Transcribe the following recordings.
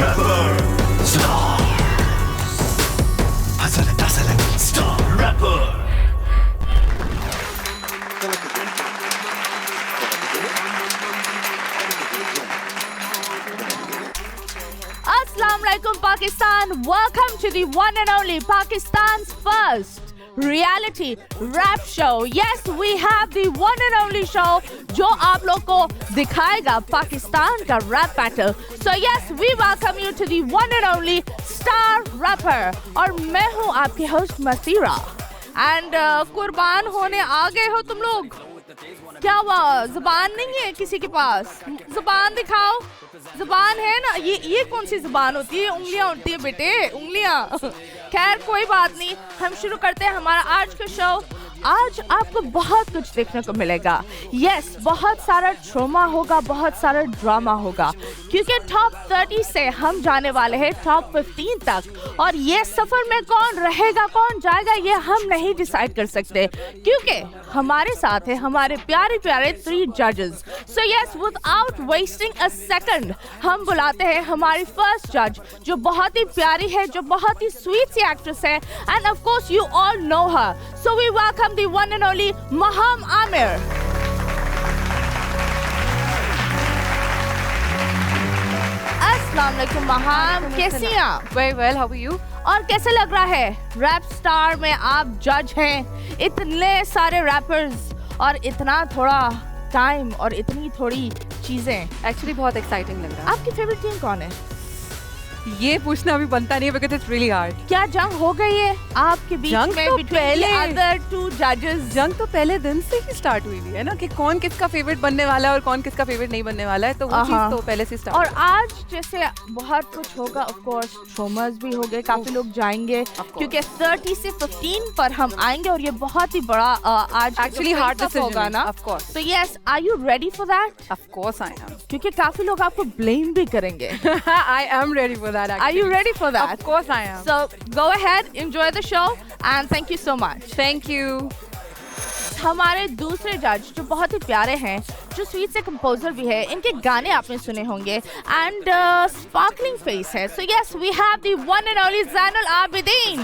Rapper. Stars. Hasalan dasalan. Star rapper. Assalamualaikum Pakistan. Welcome to the one and only Pakistan's first reality rap show. Yes, we have the one and only show जो आप लोग को दिखाएगा पाकिस्तान का rap battle. So yes, we welcome you to the one and only star rapper. और मैं हूँ आपकी host मसीरा. And कुर्बान होने आ गए हो तुम लोग? क्या हुआ? जुबान नहीं है किसी के पास? जुबान दिखाओ. जुबान है ना? ये कौन सी जुबान होती है? उंगलियां होती है बेटे, उंगलियां. खैर कोई बात नहीं, हम शुरू करते हैं हमारा आज का शो. आज आपको बहुत कुछ देखने को मिलेगा. यस, बहुत सारा ट्रॉमा होगा, बहुत सारा ड्रामा होगा, क्योंकि टॉप 30 से हम जाने वाले हैं टॉप 15 तक. और ये सफर में कौन रहेगा कौन जाएगा ये हम नहीं डिसाइड कर सकते, क्योंकि हमारे साथ है हमारे प्यारे प्यारे 3 जजेस. So yes, without wasting a second हम बुलाते हैं हमारी फर्स्ट जज, जो बहुत ही प्यारी है, जो बहुत ही स्वीट सी एक्ट्रेस है, and of course you all know her. So we welcome the one and only Maham Amir. अस्सलाम वालेकुम महाम, कैसी हैं आप? Very well, how are you? और कैसे लग रहा है रैप स्टार में आप जज हैं, इतने सारे रैपर्स और इतना थोड़ा टाइम और इतनी थोड़ी चीजें? Actually बहुत exciting लग रहा है. आपकी फेवरेट टीम कौन है? ये पूछना अभी बनता नहीं है because it's really hard. क्या जंग हो गई है आपके बीच जंग में तो between पहले the other 2 judges? जंग तो पहले दिन से ही स्टार्ट हुई हुई है ना, कि कौन किसका फेवरेट बनने वाला है और कौन किसका फेवरेट नहीं बनने वाला है, तो वो चीज तो पहले से स्टार्ट. और आज जैसे बहुत कुछ होगा, ऑफ कोर्स ट्रॉमास भी हो गए, काफी लोग जाएंगे, क्योंकि 30 से 15 पर हम आएंगे और ये बहुत ही बड़ा आज एक्चुअली हार्ड डिसीजन होगा ना. Of course. तो yes, are you ready for that? Of course I am. क्योंकि काफी लोग आपको ब्लेम भी करेंगे. I am ready for that. Are you ready for that? Of course I am. So go ahead, enjoy the show and thank you so much. Thank you. हमारे दूसरे जज जो बहुत ही प्यारे हैं, जो स्वीट से कंपोजर भी है, इनके गाने आपने सुने होंगे, एंड स्पार्कलिंग फेस है. So yes, we have the one and only Zainul Abidin.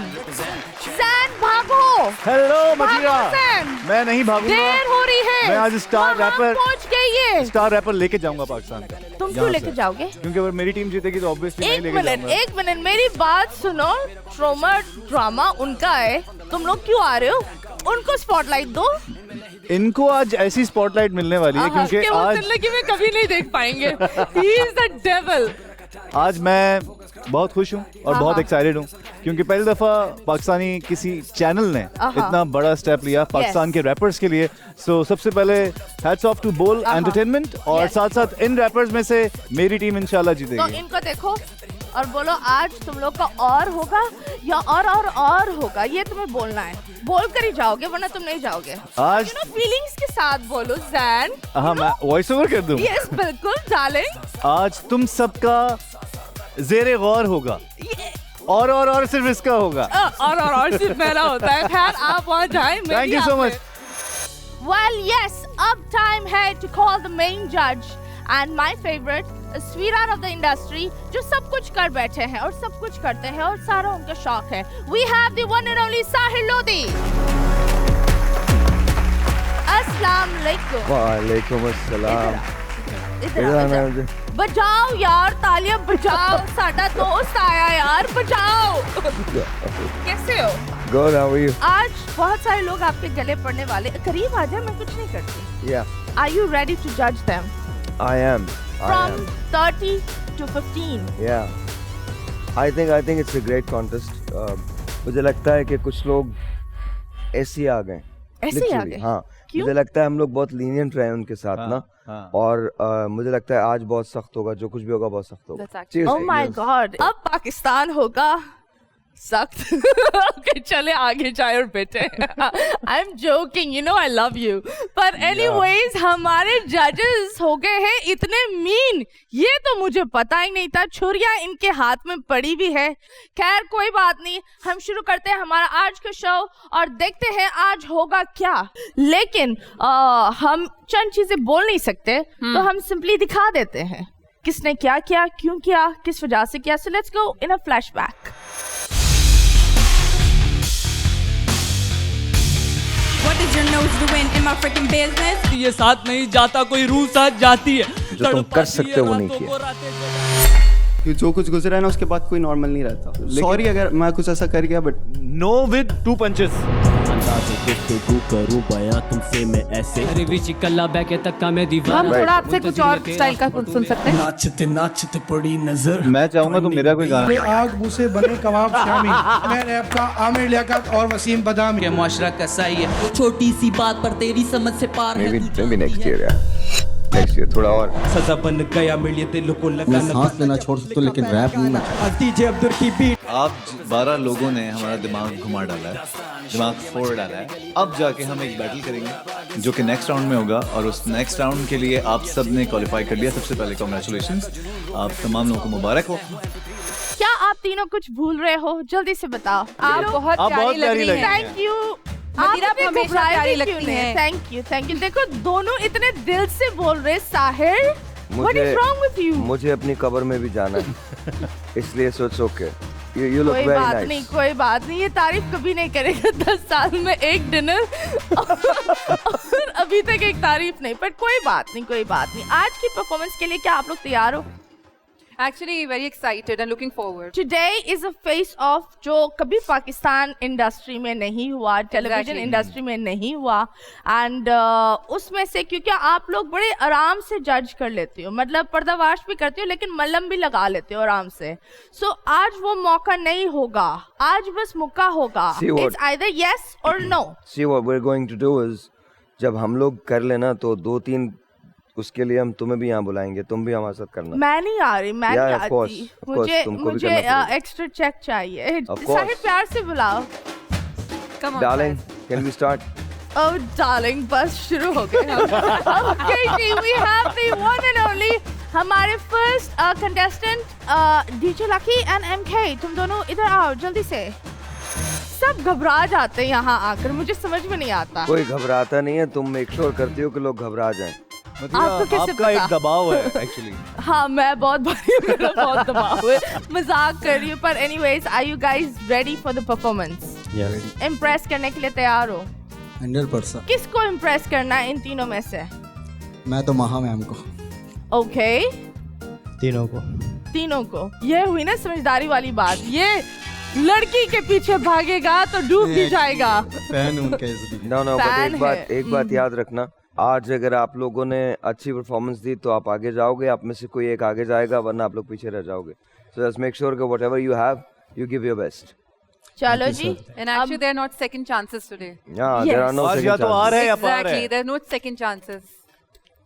Zain भागो. हेलो मजीरा. ज़ैन, मैं नहीं भागूंगा, देर हो रही है. मैं आज स्टार रैपर पहुंच गई है. स्टार रैपर लेके जाऊंगा पाकिस्तान का. तुम क्यों लेके जाओगे? क्योंकि अगर मेरी टीम जीतेगी तो ऑब्वियसली मैं लेके जाऊंगा. एक मिनट मेरी बात सुनो. ट्रॉमा ड्रामा उनका है, तुम लोग क्यों आ रहे हो? उनको स्पॉटलाइट दो. इनको आज ऐसी स्पॉटलाइट मिलने वाली है क्योंकि आज जिंदगी में कभी नहीं देख पाएंगे. He is the devil. आज मैं बहुत खुश हूँ और बहुत एक्साइटेड हूँ, क्योंकि पहली दफा पाकिस्तानी किसी चैनल ने इतना बड़ा स्टेप लिया पाकिस्तान के रैपर्स के लिए. सो सबसे पहले हैट्स ऑफ टू बोल एंटरटेनमेंट, और साथ साथ इन रैपर्स में से मेरी टीम इंशाल्लाह जीतेगी. तो इनको देखो और बोलो आज तुम लोग का और होगा या और होगा, ये तुम्हें बोलना है. बोल कर ही जाओगे, वरना तुम नहीं जाओगे. आज फीलिंग्स के साथ बोलो ज़ैन. हाँ, मैं वॉइस ओवर कर दूं? यस बिल्कुल डार्लिंग. आज तुम सबका ज़ेरे गौर होगा, और सिर्फ इसका होगा. और सिर्फ मेरा होता है. खैर आप वहाँ जाएं. Thank you so much. Well, yes, अब time है to call the main judge and my favorite, a sweetheart of the industry, जो सब कुछ कर बैठे हैं और सब कुछ करते हैं और सारा उनका शौक है. We have the one and only साहिल लोधी. अस्सलाम वालेकुम. वालेकुम अस्सलाम. इधर बजाओ यार, तालियां बजाओ. साडा दोस्त आया यार, बजाओ. कैसे हो? Good, how are you? आज बहुत सारे लोग आपके गले पड़ने वाले. करीब आ जाए, मैं कुछ नहीं करती. Yeah. Are you ready to judge them? I am. From 30 to 15. Yeah. I think it's a great contest. मुझे लगता है कि कुछ लोग ऐसे ही आ गए. ऐसे ही आ गए? हाँ. मुझे लगता है हम लोग बहुत लीनियंट रहे उनके साथ ना. और मुझे लगता है आज बहुत सख्त होगा, जो कुछ भी होगा बहुत सख्त होगा. Oh my God. अब पाकिस्तान होगा सख्त. Okay, चले आगे जाए और बेटे. I'm joking, you know I love you. पर anyways, हमारे judges हो गए हैं इतने मीन, ये तो मुझे पता ही नहीं था. छुरियां इनके हाथ में पड़ी भी है. खैर कोई बात नहीं, हम शुरू करते हैं हमारा आज का शो और देखते हैं आज होगा क्या. लेकिन हम चंद चीजें बोल नहीं सकते, तो हम सिंपली दिखा देते हैं. किसने क्या किया, क्यों किया, किस वजह से किया. So let's go in a flashback. What is your nose doing in my freaking business? ये साथ नहीं जाता कोई रूह साथ जाती है. जो तुम कर सकते हो वो नहीं किया. कि जो कुछ गुजरा है ना उसके बाद कोई नॉर्मल नहीं रहता. सॉरी अगर मैं कुछ ऐसा कर गया, बट नो विद 2 पंचेस. करूं बयां तुमसे मैं ऐसे. अरे विची कल्ला बैके तक का मैं दीवाना. हम थोड़ा आपसे कुछ और स्टाइल का सुन सकते हैं. नाचते नाचते पड़ी नजर. मैं चाहूंगा तो मेरा कोई गाना. आग मुझसे बने कबाब शामी. मैं रैप का आमिर लियाकत और वसीम बदामी. ये मुआशरा कैसा ही है. छोटी सी बात पर तेरी समझ से पार है. Maybe next year यार. Next year थोड़ा और. सजा बन गया मिलिए दिल को लगा. सांस लेना छोड़ सकते हो लेकिन रैप नहीं ना. डीजे अब्दुल की बीट. आप 12 लोगों ने हमारा दिमाग घुमा डाला है, दिमाग फोड़ डाला है. अब जाके हम एक बैटल करेंगे जो कि नेक्स्ट राउंड में होगा, और उस नेक्स्ट राउंड के लिए आप सब ने क्वालिफाई कर लिया. सबसे पहले कॉन्ग्रेचुलेशंस, आप तमाम लोगों को मुबारक हो. क्या आप तीनों कुछ भूल रहे हो? जल्दी से बताओ. आप बहुत प्यारी लग रही हैं. Thank you. मदिरा आप हमेशा प्यारी लगती हैं. Thank you. देखो दोनों इतने दिल से बोल रहे. Sahir, what is wrong with you? मुझे अपनी कब्र में भी जाना है, इसलिए सोच ओके. You look कोई very बात nice. नहीं, कोई बात नहीं. ये तारीफ कभी नहीं करेगा. 10 साल में एक डिनर और अभी तक एक तारीफ नहीं. पर कोई बात नहीं. आज की परफॉर्मेंस के लिए क्या आप लोग तैयार हो? Actually very excited and looking forward. Today is a face off जो कभी पाकिस्तान इंडस्ट्री में नहीं हुआ, टेलीविजन इंडस्ट्री में नहीं हुआ. एंड उसमें से क्योंकि आप लोग बड़े आराम से जज कर लेते हो, मतलब पर्दावाश भी करते हो लेकिन मलहम भी लगा लेते हो आराम से. सो आज वो मौका नहीं होगा. आज बस मौका होगा. It's either yes or no. See what we're going to do is, जब हम लोग कर लेना तो 2-3 उसके लिए हम तुम्हें भी यहाँ बुलाएंगे, तुम भी हमारे साथ करना. मैं नहीं आ रही, मैं नहीं आती. मुझे एक्स्ट्रा चेक चाहिए. साहिर प्यार से बुलाओ. Come on. Darling, can we start? Oh darling, बस शुरू हो गए. Okay जी, we have the one and only हमारे first contestant DJ Lucky and MK. तुम दोनों इधर आओ जल्दी से. सब घबरा जाते हैं यहाँ आकर, मुझे समझ में नहीं आता. कोई घबराता नहीं है, तुम मेक श्योर करती हो कि लोग घबरा जाएं. आपको कैसे आपका पता? एक दबाव है एक्चुअली. हाँ मैं बहुत भारी हूँ, मेरा बहुत दबाव है. मजाक कर रही हूँ. पर anyways, are you guys ready for the performance? Impress करने के लिए तैयार हो? 100%. किसको इम्प्रेस करना है इन तीनों में से? मैं तो महा मैम को. ओके, तीनों को. ये हुई ना समझदारी वाली बात. ये लड़की के पीछे भागेगा तो डूब भी जाएगा. फैन उनका इसलिए. No, but Fan एक बात याद रखना. आज अगर आप लोगों ने अच्छी परफॉर्मेंस दी तो आप आगे जाओगे, आप में से कोई एक आगे जाएगा, वरना आप लोग पीछे रह जाओगे. So just make sure that whatever you have, you give your best. चलो जी. And actually there are not second chances today. Yeah, there are no आज second या तो आ chances. रहे हैं या पार Exactly, है. there are no second chances.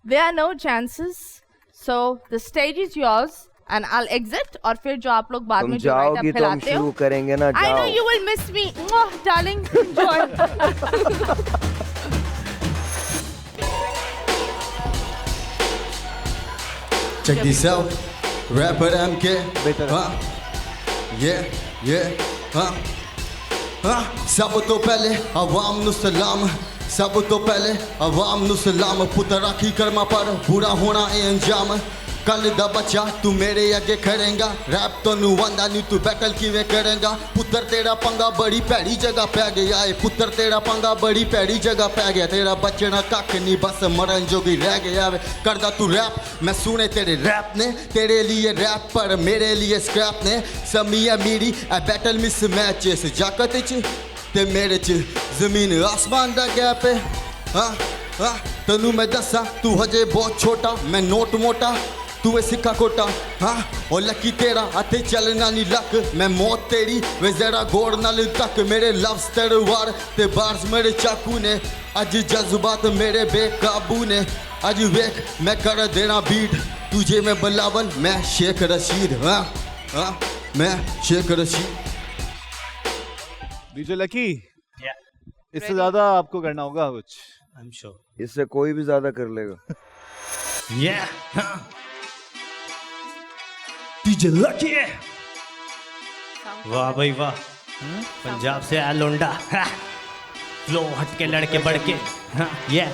There are no chances. So the stage is yours and I'll exit. और फिर जो आप लोग बाद तुम में जो write-up जाओगी तो हम फैलाते शुरू हो. करेंगे ना. I know जाओ. you will miss me. Darling, enjoy. Check this out. Rapper MK. हाँ. Yeah. हाँ. सब तो पहले अवाम नु सलाम. सब तो पहले अवाम नु सलाम. पुत्रा की कर्मा पर बुरा होना है अंजाम. कल दा बच्चा तू मेरे आगे खड़ेगा. रैप तो नु वंदा नी तू बैटल किवें करेगा. पुत्र तेरा पंगा बड़ी पैड़ी जगह पै गया है. पुत्र तेरा पंगा बड़ी पैड़ी जगह पै गया. तेरा बचना कख नहीं, बस मरन जोगी रह गया वे. करदा तू रैप, मैं सुने तेरे रैप ने. तेरे लिए रैप पर मेरे लिए स्क्रैप ने. समिया मेरी ए बैटल मिस मैच इस जाकत च ते मेरे च जमीन आसमान दा गैप है. हाँ तनु मैं दसा तू हजे बहुत छोटा, मैं नोट मोटा, तू है सिक्का कोटा. हाँ और लकी तेरा हथे चलना नहीं लक. मैं मौत तेरी वे जरा गौर नाल तक. मेरे लफ्ज़ तलवार ते बार्स मेरे चाकू ने. अज जज्बात मेरे बेकाबू ने. अज वेख मैं कर देना बीट. तुझे मैं बिलावल, मैं शेख रशीद. हाँ मैं शेख रशीद. डीजे लकी, इससे ज्यादा आपको करना होगा कुछ. I'm sure. इससे कोई भी ज्यादा कर लेगा. Yeah. DJ lucky. वाह भाई वाह. पंजाब से आया लोंडा. फ्लो हट के लड़के बढ़ के. ये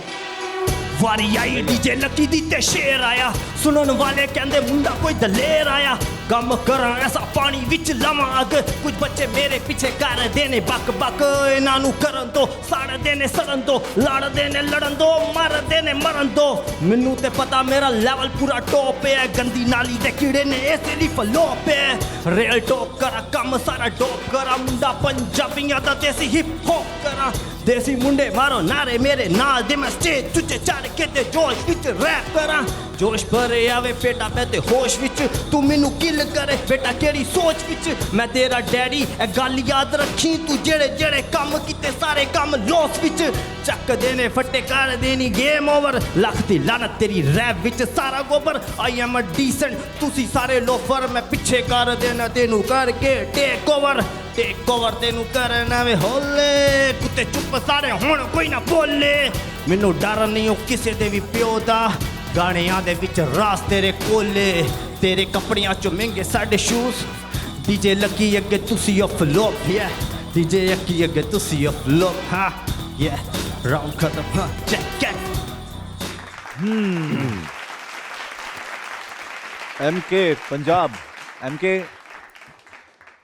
ਵਾਰੀ ਆਈ ਡੀਜੇ ਲੱਕੀ ਦੀ ਤੇ ਸ਼ੇਰ ਆਇਆ ਸੁਣਨ ਵਾਲੇ ਕਹਿੰਦੇ ਮੁੰਡਾ ਕੋਈ ਦਲੇਰ ਆਇਆ ਕੰਮ ਕਰਾਂ ਐਸਾ ਪਾਣੀ ਵਿੱਚ ਲਵਾਂ ਅੱਗ ਕੁਝ ਬੱਚੇ ਮੇਰੇ ਪਿੱਛੇ ਕਰਦੇ ਨੇ ਬੱਕ ਬੱਕ ਇਹਨਾਂ ਨੂੰ ਕਰਨ ਤੋਂ ਸਾੜਦੇ ਨੇ ਸੜਨ ਤੋਂ ਲੜਦੇ ਨੇ ਲੜਨ ਤੋਂ ਮਰਦੇ ਨੇ ਮਰਨ ਤੋਂ ਮੈਨੂੰ ਤੇ ਪਤਾ ਮੇਰਾ ਲੈਵਲ ਪੂਰਾ ਟੌਪ ਹੈ ਗੰਦੀ ਨਾਲੀ ਦੇ ਕੀੜੇ ਨੇ ਇਸੇ ਲਈ ਫਲੋਪ ਹੈ ਰੀਅਲ ਟੌਕ ਕਰਾਂ ਕੰਮ ਸਾਰਾ ਡੋਪ ਕਰਾਂ ਮੁੰਡਾ ਪੰਜਾਬੀਆਂ ਦਾ ਦੇਸੀ ਹਿਪ ਹੌਪ ਕਰਾਂ ਦੇਸੀ ਮੁੰਡੇ ਮਾਰੋ ਨਾਰੇ ਮੇਰੇ ਨਾਲ ਦੇ ਮੈਂ ਸਟੇਜ ਚੁੱਚੇ ਚੜ ਕੇ ਤੇ ਜੋਸ਼ ਵਿੱਚ ਰੈਪ ਕਰਾਂ ਜੋਸ਼ ਭਰੇ ਆਵੇ ਬੇਟਾ ਮੈਂ ਤੇ ਹੋਸ਼ ਵਿੱਚ ਤੂੰ ਮੈਨੂੰ ਕਿਲ ਕਰੇ ਬੇਟਾ ਕਿਹੜੀ ਸੋਚ ਵਿੱਚ ਮੈਂ ਤੇਰਾ ਡੈਡੀ ਇਹ ਗੱਲ ਯਾਦ ਰੱਖੀ ਤੂੰ ਜਿਹੜੇ ਜਿਹੜੇ ਕੰਮ ਕੀਤੇ ਸਾਰੇ ਕੰਮ ਲੋਸ ਵਿੱਚ ਚੱਕਦੇ ਨੇ ਫੱਟੇ ਕਰਦੇ ਨਹੀਂ ਗੇਮ ਓਵਰ ਲੱਖ ਦੀ ਲਾਨਤ ਤੇਰੀ ਰੈਪ ਵਿੱਚ ਸਾਰਾ ਗੋਬਰ ਆਈ ਐਮ ਅ ਡੀਸੈਂਟ ਤੁਸੀਂ ਸਾਰੇ ਲੋਫਰ ਮੈਂ ਪਿੱਛੇ ਕਰ ਦੇਣਾ ਤੈਨੂੰ ਕਰਕੇ ਟੇਕ ਓਵਰ ਤੈਨੂੰ ਕਰਨਾ ਵੇ ਹੋਲੇ ਕੁੱਤੇ ਚੁੱਪ ਸਾਰੇ ਹੁਣ ਕੋਈ ਨਾ ਬੋਲੇ ਮੈਨੂੰ ਡਰ ਨਹੀਂ ਉਹ ਕਿਸੇ ਦੇ ਵੀ ਪਿਓ ਦਾ ਗਾਣਿਆਂ ਦੇ ਵਿੱਚ ਰਾਸ ਤੇਰੇ ਕੋਲੇ ਤੇਰੇ ਕੱਪੜਿਆਂ ਚੋਂ ਮਹਿੰਗੇ ਸਾਡੇ ਸ਼ੂਜ਼ ਡੀਜੇ ਲੱਕੀ ਅੱਗੇ ਤੁਸੀਂ ਫਲੋਪ ਯਾ ਡੀਜੇ ਲੱਕੀ ਅੱਗੇ ਤੁਸੀਂ ਫਲੋਪ ਹਾਂ ਯਾ ਰਾਉਂਡ ਖਤਮ ਹਾਂ ਚੈੱਕ MK पंजाब MK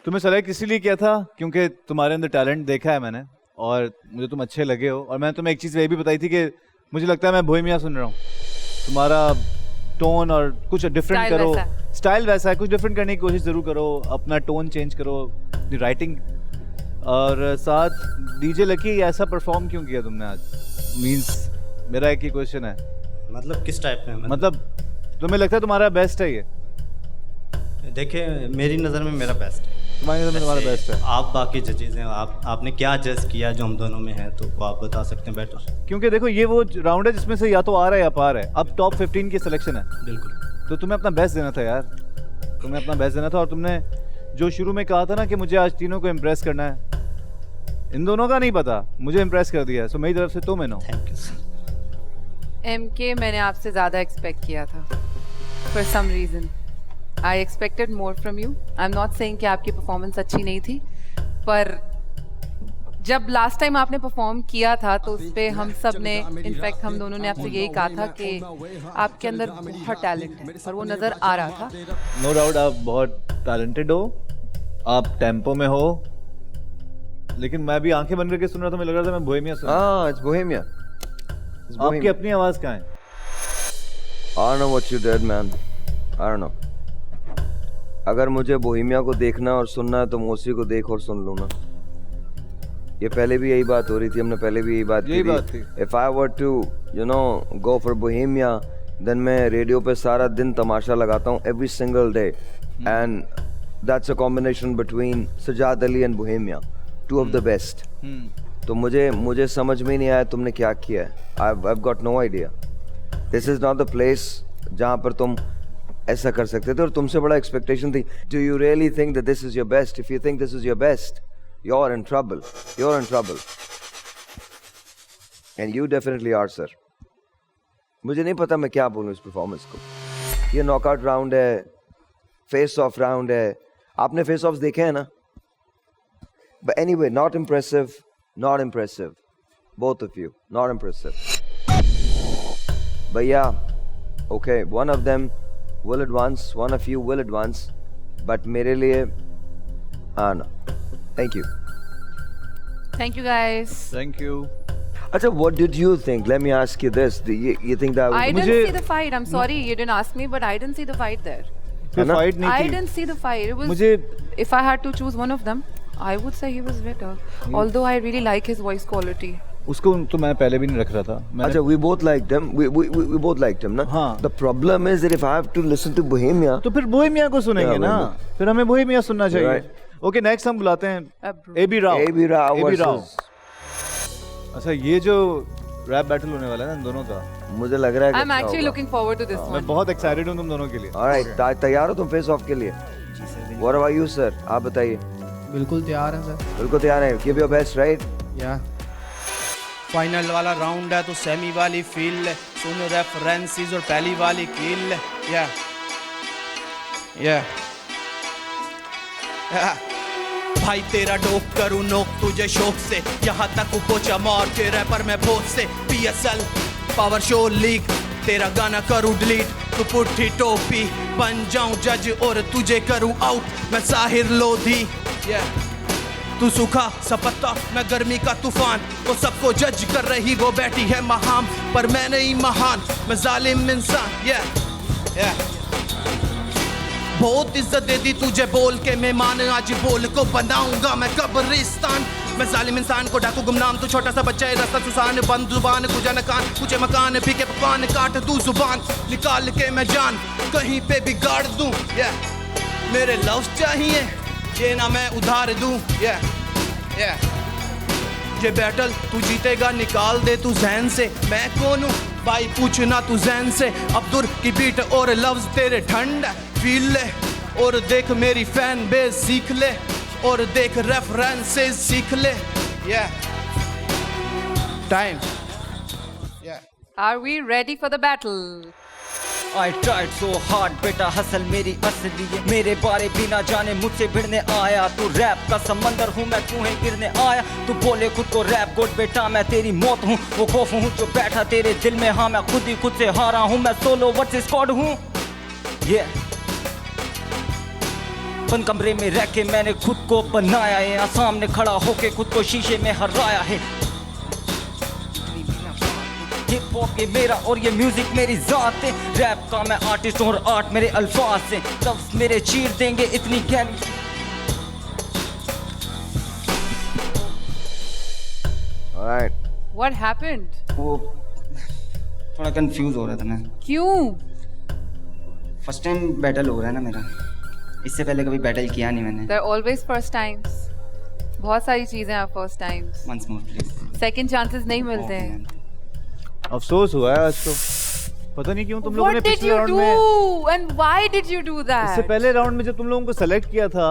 तुम्हें सेलेक्ट इसीलिए किया था क्योंकि तुम्हारे अंदर टैलेंट देखा है मैंने और मुझे तुम अच्छे लगे हो और मैंने तुम्हें एक चीज़ ये भी बताई थी कि मुझे लगता है मैं बोहेमिया सुन रहा हूँ तुम्हारा टोन और कुछ डिफरेंट करो स्टाइल वैसा है कुछ डिफरेंट करने की कोशिश ज़रूर करो अपना टोन चेंज करो अपनी राइटिंग और साथ डीजे लकी ऐसा परफॉर्म क्यों किया तुमने आज मींस मेरा एक ही क्वेश्चन है मतलब किस टाइप में मतलब तुम्हें लगता है तुम्हारा बेस्ट है ये देखिए मेरी नज़र में मेरा बेस्ट है तुम्हारी नज़र में तुम्हारा बेस्ट है आप बाकी जजेज हैं आपने क्या जज किया जो हम दोनों में है तो वो आप बता सकते हैं बेटर क्योंकि देखो ये वो राउंड है जिसमें से या तो आ रहा है या पार है अब टॉप 15 की सिलेक्शन है बिल्कुल तो तुम्हें अपना बेस्ट देना था यार तुम्हें अपना बेस्ट देना था और तुमने जो शुरू में कहा था ना कि मुझे आज तीनों को इम्प्रेस करना है इन दोनों का नहीं पता मुझे इम्प्रेस कर दिया है सो मेरी तरफ से तो मैं no thank you sir MK मैंने आपसे ज़्यादा एक्सपेक्ट किया था for some reason I expected more from you I am not saying कि आपकी परफॉर्मेंस अच्छी नहीं थी पर जब लास्ट टाइम आपने परफॉर्म किया था तो उस पर हम सब ने इनफैक्ट हम दोनों ने आपसे यही कहा था कि आपके अंदर बहुत टैलेंट है और वो नज़र आ रहा था नो डाउट आप बहुत टैलेंटेड हो आप टेम्पो में हो लेकिन मैं भी आंखें बंद करके सुन रहा था मुझे लग रहा था मैं बोहेमिया सुन रहा हाँ, it's Bohemia. It's आपकी Bohemia. अपनी आवाज कहाँ है I don't know what you did, man. I don't know. अगर मुझे बोहेमिया को देखना और सुनना है तो मोसी को देख और सुन लूँ ना ये पहले भी यही बात हो रही थी हमने पहले भी यही बात की थी If I were to you know go for Bohemia then मैं रेडियो पे सारा दिन तमाशा लगाता हूँ every single day and that's a combination between Sajad Ali and Bohemia two of the best तो मुझे समझ में नहीं आया तुमने क्या किया है I've got no idea this is not the place जहाँ पर तुम ऐसा कर सकते थे और तुमसे बड़ा एक्सपेक्टेशन थी Do you really think that this is your best? If you think this is your best, you're in trouble. You're in trouble. And you definitely are, sir. मुझे नहीं पता मैं क्या बोलूँ इस परफॉर्मेंस को ये नॉकआउट राउंड है फेस ऑफ राउंड है आपने फेस ऑफ देखे हैं ना But anyway, not impressive, not impressive. Both of you, not impressive. But yeah, okay, one of them will advance, one of you will advance. But मेरे लिए, no. Thank you. Thank you guys. Thank you अच्छा, what did you think? Let me ask you this. Do you think that I was... didn't see the fight. I'm sorry you didn't ask me, but I didn't see the fight there. फिर fight नहीं I थी didn't see the fight. It was. मुझे If I had to choose one of them, I would say he was better. Although I really like his voice quality. उसको तो मैं पहले भी नहीं रख रहा था मैंने अच्छा, we both liked him. We both liked him, ना? हाँ. The problem is that if I have to listen to Bohemia, तो फिर बोहेमिया को सुनेंगे Yeah, ना Bohemia. फिर हमें बोहेमिया सुनना चाहिए Right. ओके नेक्स्ट हम बुलाते हैं Abro. AB Rao A.B. Rao AB Rao versus... अच्छा ये जो रैप बैटल होने वाला है ना इन दोनों का मुझे लग रहा है कि I'm अच्छा actually होगा. looking forward to this मैं one. बहुत एक्साइटेड हूँ तुम दोनों के लिए Alright, तैयार हो तुम फेस ऑफ के लिए? What about you, sir? आप बताइए. बिल्कुल तैयार है सर बिल्कुल तैयार है. Give your best, right? या फाइनल वाला राउंड है तो सेमी वाली फील सुन रेफरेंसेस और पहली वाली किल या भाई तेरा डोप करूँ नोक तुझे शौक से यहाँ तक पहुंचा मार के रैपर में भोज से PSL पावर शो लीक तेरा गाना करूं डिलीट तू पुट्ठी टोपी बन जाऊं जज और तुझे करूं आउट मैं साहिर लोधी तू सूखा सपत्ता मैं गर्मी का तूफान वो सबको जज कर रही वो बैठी है महान पर मैं नहीं महान मैं जालिम इंसान बहुत इज्जत दे दी तुझे बोल के मेहमान आज बोल को बनाऊंगा मैं कब्रिस्तान मैं जालिम इंसान को डाकू गुमनाम तू छोटा सा बच्चा है रास्ता सुसान बंद जुबान कुजा न कान कुचे मकान फीके पकवान काट दूं जुबान निकाल के मैं जान कहीं पे भी गाड़ दूं मेरे लव्स चाहिए ये ना मैं उधार दूं ये बैटल तू जीतेगा निकाल दे तू जहन से मैं कौन हूँ भाई पूछना तू जहन से अब्दुल की बीट और लफ्ज तेरे ठंड फील ले और देख मेरी फैन बेस सीख ले और देख रेफरेंसेस सीख ले time Are we ready for the battle? I tried so hard बेटा हसल मेरी असली है मेरे बारे बिना जाने मुझसे भिड़ने आया तू रैप का समंदर हूँ मैं कुएं गिरने आया तू बोले खुद को रैप गोड बेटा मैं तेरी मौत हूँ वो खौफ हूँ जो बैठा तेरे दिल में हाँ मैं खुद ही खुद से हारा हूँ मैं सोलो वर्सेस स्क्वाड हूँ बंद कमरे में रह के मैंने खुद को बनाया है यहाँ सामने खड़ा होके खुद को शीशे में हराया है हिप हॉप ये मेरा और ये म्यूजिक मेरी जात है रैप का मैं आर्टिस्ट और आर्ट मेरे अल्फाज से लफ्ज मेरे चीर देंगे इतनी गहरी Alright. What happened? वो थोड़ा कंफ्यूज हो रहा था मैं क्यों? फर्स्ट टाइम बैटल हो रहा है ना मेरा इससे पहले कभी बैटल किया नहीं मैंने There are always first times. बहुत सारी चीजें हैं first times. Once more please Second chances नहीं मिलते हैं. अफसोस हुआ है आज तो पता नहीं क्यों तुम लोगों ने What did पिछले you राउंड do में and why did you do that? इससे पहले राउंड में जब तुम लोगों को सेलेक्ट किया था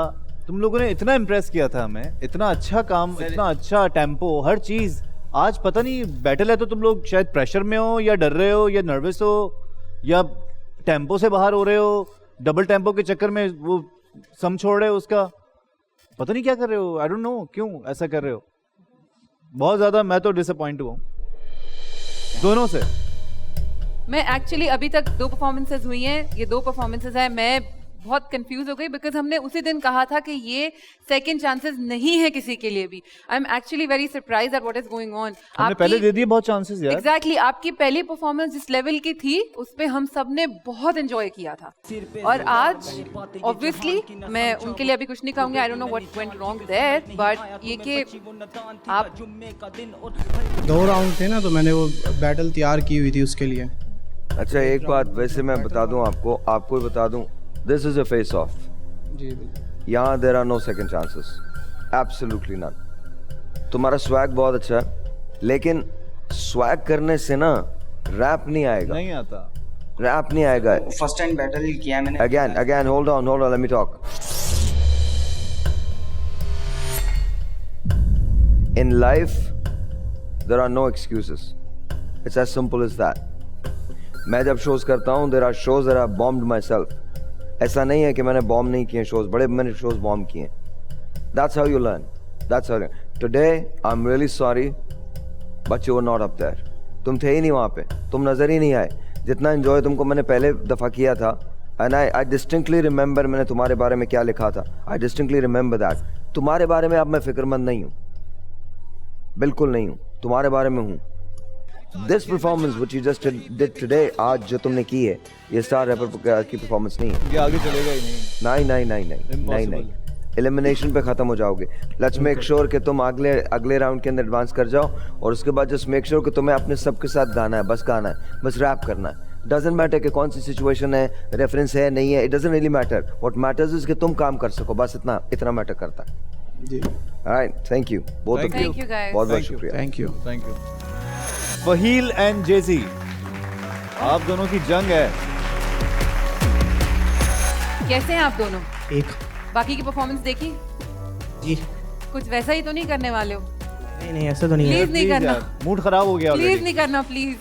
तुम लोगों ने इतना इम्प्रेस किया था हमें इतना अच्छा काम इतना अच्छा टेम्पो हर चीज आज पता नहीं बैटल है तो तुम लोग शायद प्रेशर में हो या डर रहे हो या नर्वस हो या टेम्पो से बाहर हो रहे हो डबल टेम्पो के चक्कर में वो सम छोड़ रहे हो उसका पता नहीं क्या कर रहे हो आई डोंट नो क्यों ऐसा कर रहे हो बहुत ज्यादा मैं तो डिसअपॉइंट हुआ दोनों से मैं एक्चुअली अभी तक 2 परफॉर्मेंसेज हुई हैं ये 2 परफॉर्मेंसेज हैं मैं बहुत कंफ्यूज हो गई बिकॉज हमने उसी दिन कहा था कि ये सेकंड चांसेस नहीं है किसी के लिए भी I am actually very surprise at what is going on हमने पहले दे दिए बहुत चांसेस यार एग्जैक्टली आपकी पहली परफॉर्मेंस जिस लेवल की थी उस पे हम सब ने बहुत एंजॉय किया था और आज ऑब्वियसली मैं उनके लिए अभी कुछ नहीं कहूंगी I don't know what went wrong there but ये कि आप 2 राउंड थे ना तो मैंने वो बैटल तैयार की हुई थी उसके लिए अच्छा एक बात वैसे मैं बता दूं आपको ही बता दूं this is a face off जी यहाँ there are no second chances absolutely none तुम्हारा स्वैग बहुत अच्छा है लेकिन स्वैग करने से ना रैप नहीं आएगा नहीं आता रैप नहीं आएगा फर्स्ट टाइम बैटल किया मैंने again hold on let me talk in life there are no excuses it's as simple as that मैं जब शोज करता हूँ there are shows that I bombed myself ऐसा नहीं है कि मैंने बॉम्ब नहीं किए शोज बड़े मैंने शोज बॉम्ब किए that's how you learn that's how today I am really sorry but you were not up there तुम थे ही नहीं वहाँ पे तुम नजर ही नहीं आए जितना एंजॉय तुमको मैंने पहले दफ़ा किया था एंड आई डिस्टिंक्टली रिमेंबर मैंने तुम्हारे बारे में क्या लिखा था आई डिस्टिंक्टली रिमेंबर दैट तुम्हारे बारे में अब मैं फिक्रमंद नहीं हूँ बिल्कुल नहीं हूँ तुम्हारे बारे में हूँ this performance which you just did today आज जो तुमने की है ये स्टार रैपर की परफॉर्मेंस नहीं है ये आगे चलेगा ही नहीं एलिमिनेशन पे खत्म हो जाओगे लेट्स मेक श्योर कि तुम अगले राउंड के अंदर एडवांस कर जाओ और उसके बाद जस्ट मेक श्योर कि तुम्हें अपने सबके साथ गाना है बस रैप करना है डजंट मैटर कि कौन सी सिचुएशन है रेफरेंस है नहीं है it doesn't really matter what matters is कि तुम काम कर सको बस इतना मैटर करता है जी alright thank you both of you Thank you, guys. बहुत शुक्रिया thank you Faheel and JG आप दोनों की जंग है कैसे हैं आप दोनों एक बाकी की परफॉर्मेंस देखी जी कुछ वैसा ही तो नहीं करने वाले हो नहीं ऐसा तो नहीं है प्लीज नहीं करना मूड खराब हो गया प्लीज already. नहीं करना प्लीज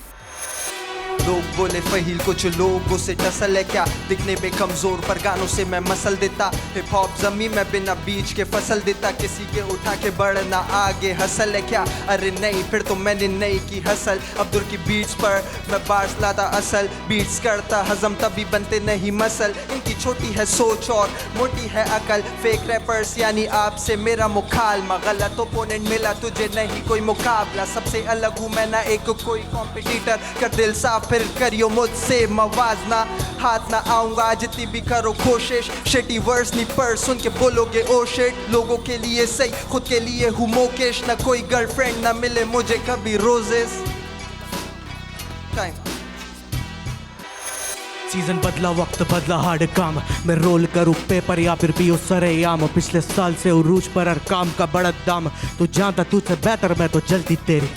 लोग बोले फहील कुछ लोगों से टसल है क्या, दिखने में कमजोर पर गानों से मैं मसल देता, हिप हॉप जमी में बिना बीज के फसल देता, किसी के उठा के बढ़ना आगे हसल है क्या, अरे नहीं फिर तो मैंने नहीं की हसल, अब्दुल की बीट्स पर मैं बार्स लाता असल, बीट्स करता हजम तभी बनते नहीं मसल, इनकी छोटी है सोच और मोटी है अकल, फेक रैपर्स यानी आपसे मेरा मुखालमा, गलत ओपोनेंट मिला तुझे नहीं कोई मुकाबला, सबसे अलग हूँ मैं ना एक कोई कॉम्पिटिटर, कर दिल साफ फिर करियो मुझसे मवाजना, हाथ ना आऊंगा जितनी भी करो कोशिश, शेटी वर्स नहीं पर सुन के बोलोगे ओ शिट, लोगों के लिए सही खुद के लिए हूँ मोकेश, ना कोई गर्लफ्रेंड ना मिले मुझे कभी रोजेस। टाइम सीजन बदला वक्त बदला हार्ड काम, मैं रोल करूँ पेपर या फिर पियो सरेआम, पिछले साल से उरूज पर हर काम का बड़ा दाम, तू जानता तुझसे बेहतर मैं तो जल्दी तेरी,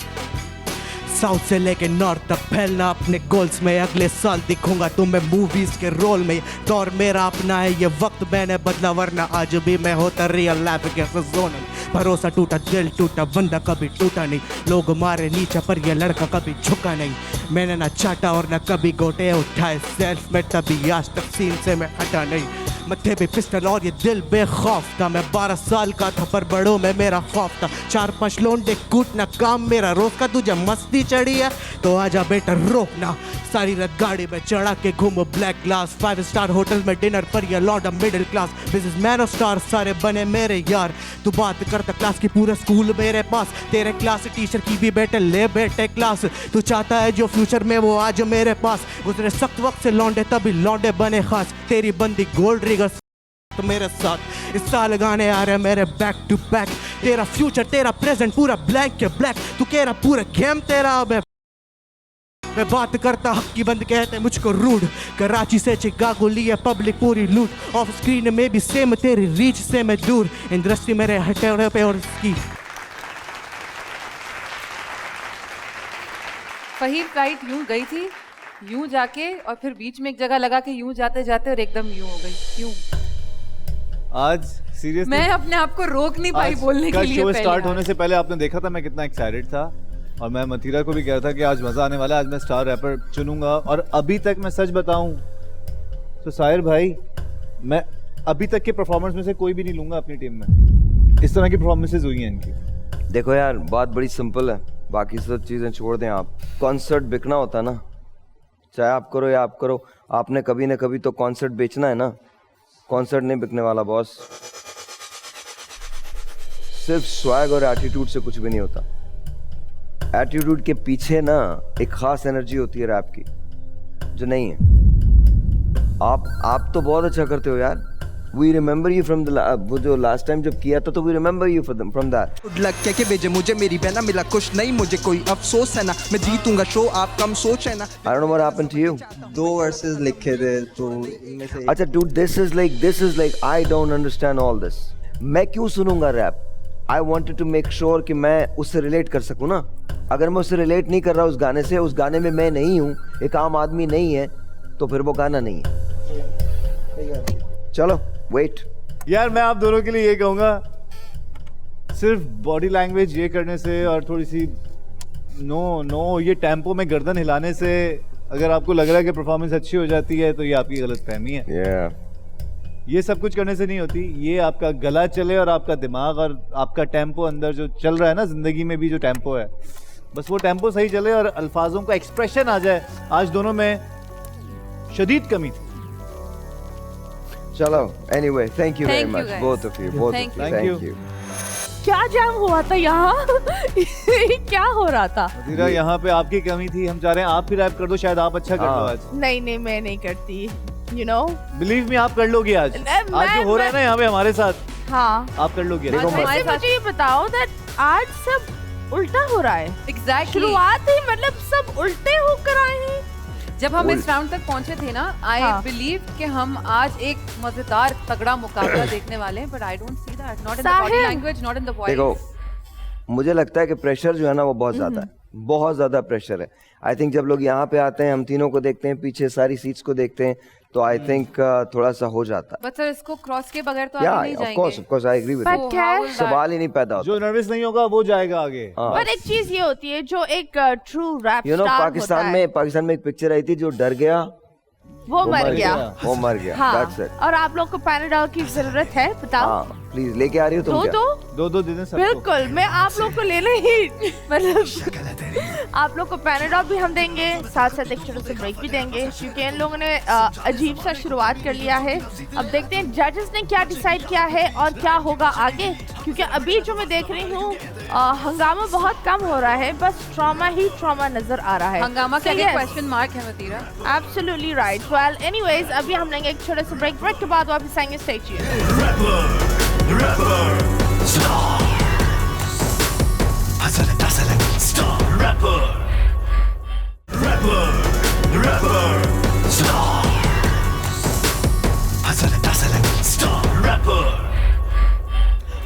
साउथ से लेके नॉर्थ तक फैलना अपने गोल्स में, अगले साल दिखूंगा तुम्हें मूवीज के रोल में, दौर मेरा अपना है ये वक्त मैंने बदला, वरना आज भी मैं होता रियल लाइफ के जोनल, भरोसा टूटा दिल टूटा बंदा कभी टूटा नहीं, लोग मारे नीचे पर ये लड़का कभी झुका नहीं, मैंने ना चाटा और ना कभी गोटे उठाए सेल्फ में, तभी आज तक सीन से मैं हटा नहीं, मत्थे पे पिस्टल और ये दिल बेखौफ था, मैं 12 साल का था पर बड़ों में मेरा खौफ था, 4-5 लोंडे कूटना काम मेरा रोज का, तुझे मस्ती चढ़ी है तो आजा बेटा रोकना, सारी रात गाड़ी में चढ़ा के घूमो ब्लैक ग्लास, 5 स्टार होटल में डिनर पर ये लौटा मिडिल क्लास, बिजनेसमैन और स्टार सारे बने मेरे यार, तू बात करता क्लास की पूरा स्कूल मेरे पास, तेरे क्लास टीचर की भी बेटे ले बेटे क्लास, तू चाहता है जो फ्यूचर में वो आज मेरे पास, गुजरे सख्त वक्त से लौंडे तभी लौंडे बने खास, तेरी बंदी गोल्ड रिगर तो मेरे साथ इस साल गाने आ रहे मेरे बैक टू बैक, तेरा फ्यूचर तेरा प्रेजेंट पूरा ब्लैक के ब्लैक, तू कह रहा पूरा गेम तेरा अब है, मैं बात करता हक की बंद कहते मुझको रूड, कराची से चिकागो लिए पब्लिक पूरी लूट, ऑफ स्क्रीन में भी सेम तेरी रीच से मैं दूर, इंडस्ट्री मेरे हटे पे और इसकी फहील फ्लाइट यूं गई थी, यूं जाके और फिर बीच में एक जगह लगा के यूं जाते जाते और एकदम यूं हो गई, क्यों? आज सीरियसली मैं अपने आप को रोक नहीं पाई बोलने के लिए, शो पहले स्टार्ट होने से पहले आपने देखा था मैं कितना एक्साइटेड था, और मैं मथीरा को भी कह रहा था कि आज मजा आने वाला है, आज मैं स्टार रैपर चुनूंगा, और अभी तक मैं सच बताऊं तो साहिर भाई मैं अभी तक के परफॉर्मेंस में से कोई भी नहीं लूंगा अपनी टीम में, इस तरह की परफॉर्मेंसेज हुई हैं इनकी। देखो यार बात बड़ी सिंपल है, बाकी सब चीज़ें छोड़ दें आप, कॉन्सर्ट बिकना होता ना, चाहे आप करो या आप करो, आपने कभी ना कभी तो कॉन्सर्ट बेचना है ना, कॉन्सर्ट नहीं बिकने वाला बॉस, सिर्फ स्वैग और एटीट्यूड से कुछ भी नहीं होता, एटीट्यूड के पीछे ना एक खास एनर्जी होती है रैप की जो नहीं है, आप तो बहुत अच्छा करते हो यार, we remember you from the वो जो लास्ट टाइम जब किया था तो we remember you from that, good luck कह के भेजे मुझे मेरी बहना, मिला कुछ नहीं मुझे कोई अफसोस है ना, मैं जीतूंगा शो आप कम सोच है ना, I don't know what happened to you, 2 verses लिखे थे तो इनमें से अच्छा dude this is like I don't understand all this, मैं क्यों सुनूंगा rap, I wanted to make sure कि मैं उससे रिलेट कर सकूं ना, अगर मैं उससे रिलेट नहीं कर रहा उस गाने से, उस गाने में मैं नहीं हूं, एक आम आदमी नहीं है, तो फिर वो गाना नहीं है, चलो वेट। यार मैं आप दोनों के लिए ये कहूंगा, सिर्फ बॉडी लैंग्वेज ये करने से और थोड़ी सी नो ये टेम्पो में गर्दन हिलाने से अगर आपको लग रहा है कि परफॉर्मेंस अच्छी हो जाती है तो ये आपकी गलतफहमी है, ये सब कुछ करने से नहीं होती, ये आपका गला चले और आपका दिमाग और आपका टेम्पो अंदर जो चल रहा है ना, जिंदगी में भी जो टेम्पो है, बस वो टेम्पो सही चले और अल्फाजों का एक्सप्रेशन आ जाए। आज दोनों में शदीद कमी थी। चलो anyway thank you very Thank you, much guys. Both of you, both Thank of you. You, thank you. क्या जैम हुआ था यहाँ क्या हो रहा था? मदीरा यहाँ पे आपकी कमी थी, हम चाह रहे हैं आप भी रैप कर दो, शायद आप अच्छा कर दो हाँ। आज। नहीं मैं नहीं करती, you know? बिलीव मी आप कर लोगी आज, आज जो हो रहा है ना यहाँ पे हमारे साथ, हाँ। आप कर लोगी। देखो, वैसे हमारे साथ- मुझे ये बताओ that आज सब उल्टा हो रहा है। एग्जैक्टली शुरुआत ही मतलब सब उल्टे होकर आए हैं। जब हम इस राउंड तक पहुंचे थे ना, आई हाँ। बिलीव कि हम आज एक मजेदार तगड़ा मुकाबला देखने वाले हैं, but I don't see that, not in the body Sahil. Language, not in the देखो वॉइस। मुझे लगता है कि प्रेशर जो है ना वो बहुत ज्यादा है, बहुत ज्यादा प्रेशर है। आई थिंक जब लोग यहाँ पे आते हैं, हम तीनों को देखते हैं, पीछे सारी सीट्स को देखते हैं, तो आई थिंक थोड़ा सा हो जाता बट सर इसको क्रॉस के बगैर तो है। आगे नहीं ऑफ जाएंगे। Course I agree with But you. क्या सवाल ही नहीं पैदा होता। जो नर्वस नहीं होगा वो जाएगा आगे। पर एक चीज ये होती है जो एक true rap you know star Pakistan होता है, में एक पिक्चर आई थी जो डर गया वो मर गया। वो मर गया। हाँ, दैट्स इट। और आप लोग को पैनाडोल की जरूरत है, बताओ। हाँ प्लीज लेके आ रही हो तुम क्या? दो दिन सबको। बिल्कुल, मैं आप लोग को लेना ही मतलब आप लोग को पैनाडोल भी हम देंगे, साथ साथ एक छोटा सा ब्रेक भी देंगे, क्योंकि इन लोगों ने अजीब सा शुरुआत कर लिया है। अब देखते हैं जजेस ने क्या डिसाइड किया है और क्या होगा आगे, क्योंकि अभी जो मैं देख रही हूँ हंगामा बहुत कम हो रहा है, बस ट्रॉमा ही ट्रॉमा नजर आ रहा है। हंगामा के So, आगे yes, क्वेश्चन मार्क है मतीरा। absolutely right. Well, anyways, अभी हम लेंगे एक छोटा सा ब्रेक के बाद वापस आएंगे। Stay tuned.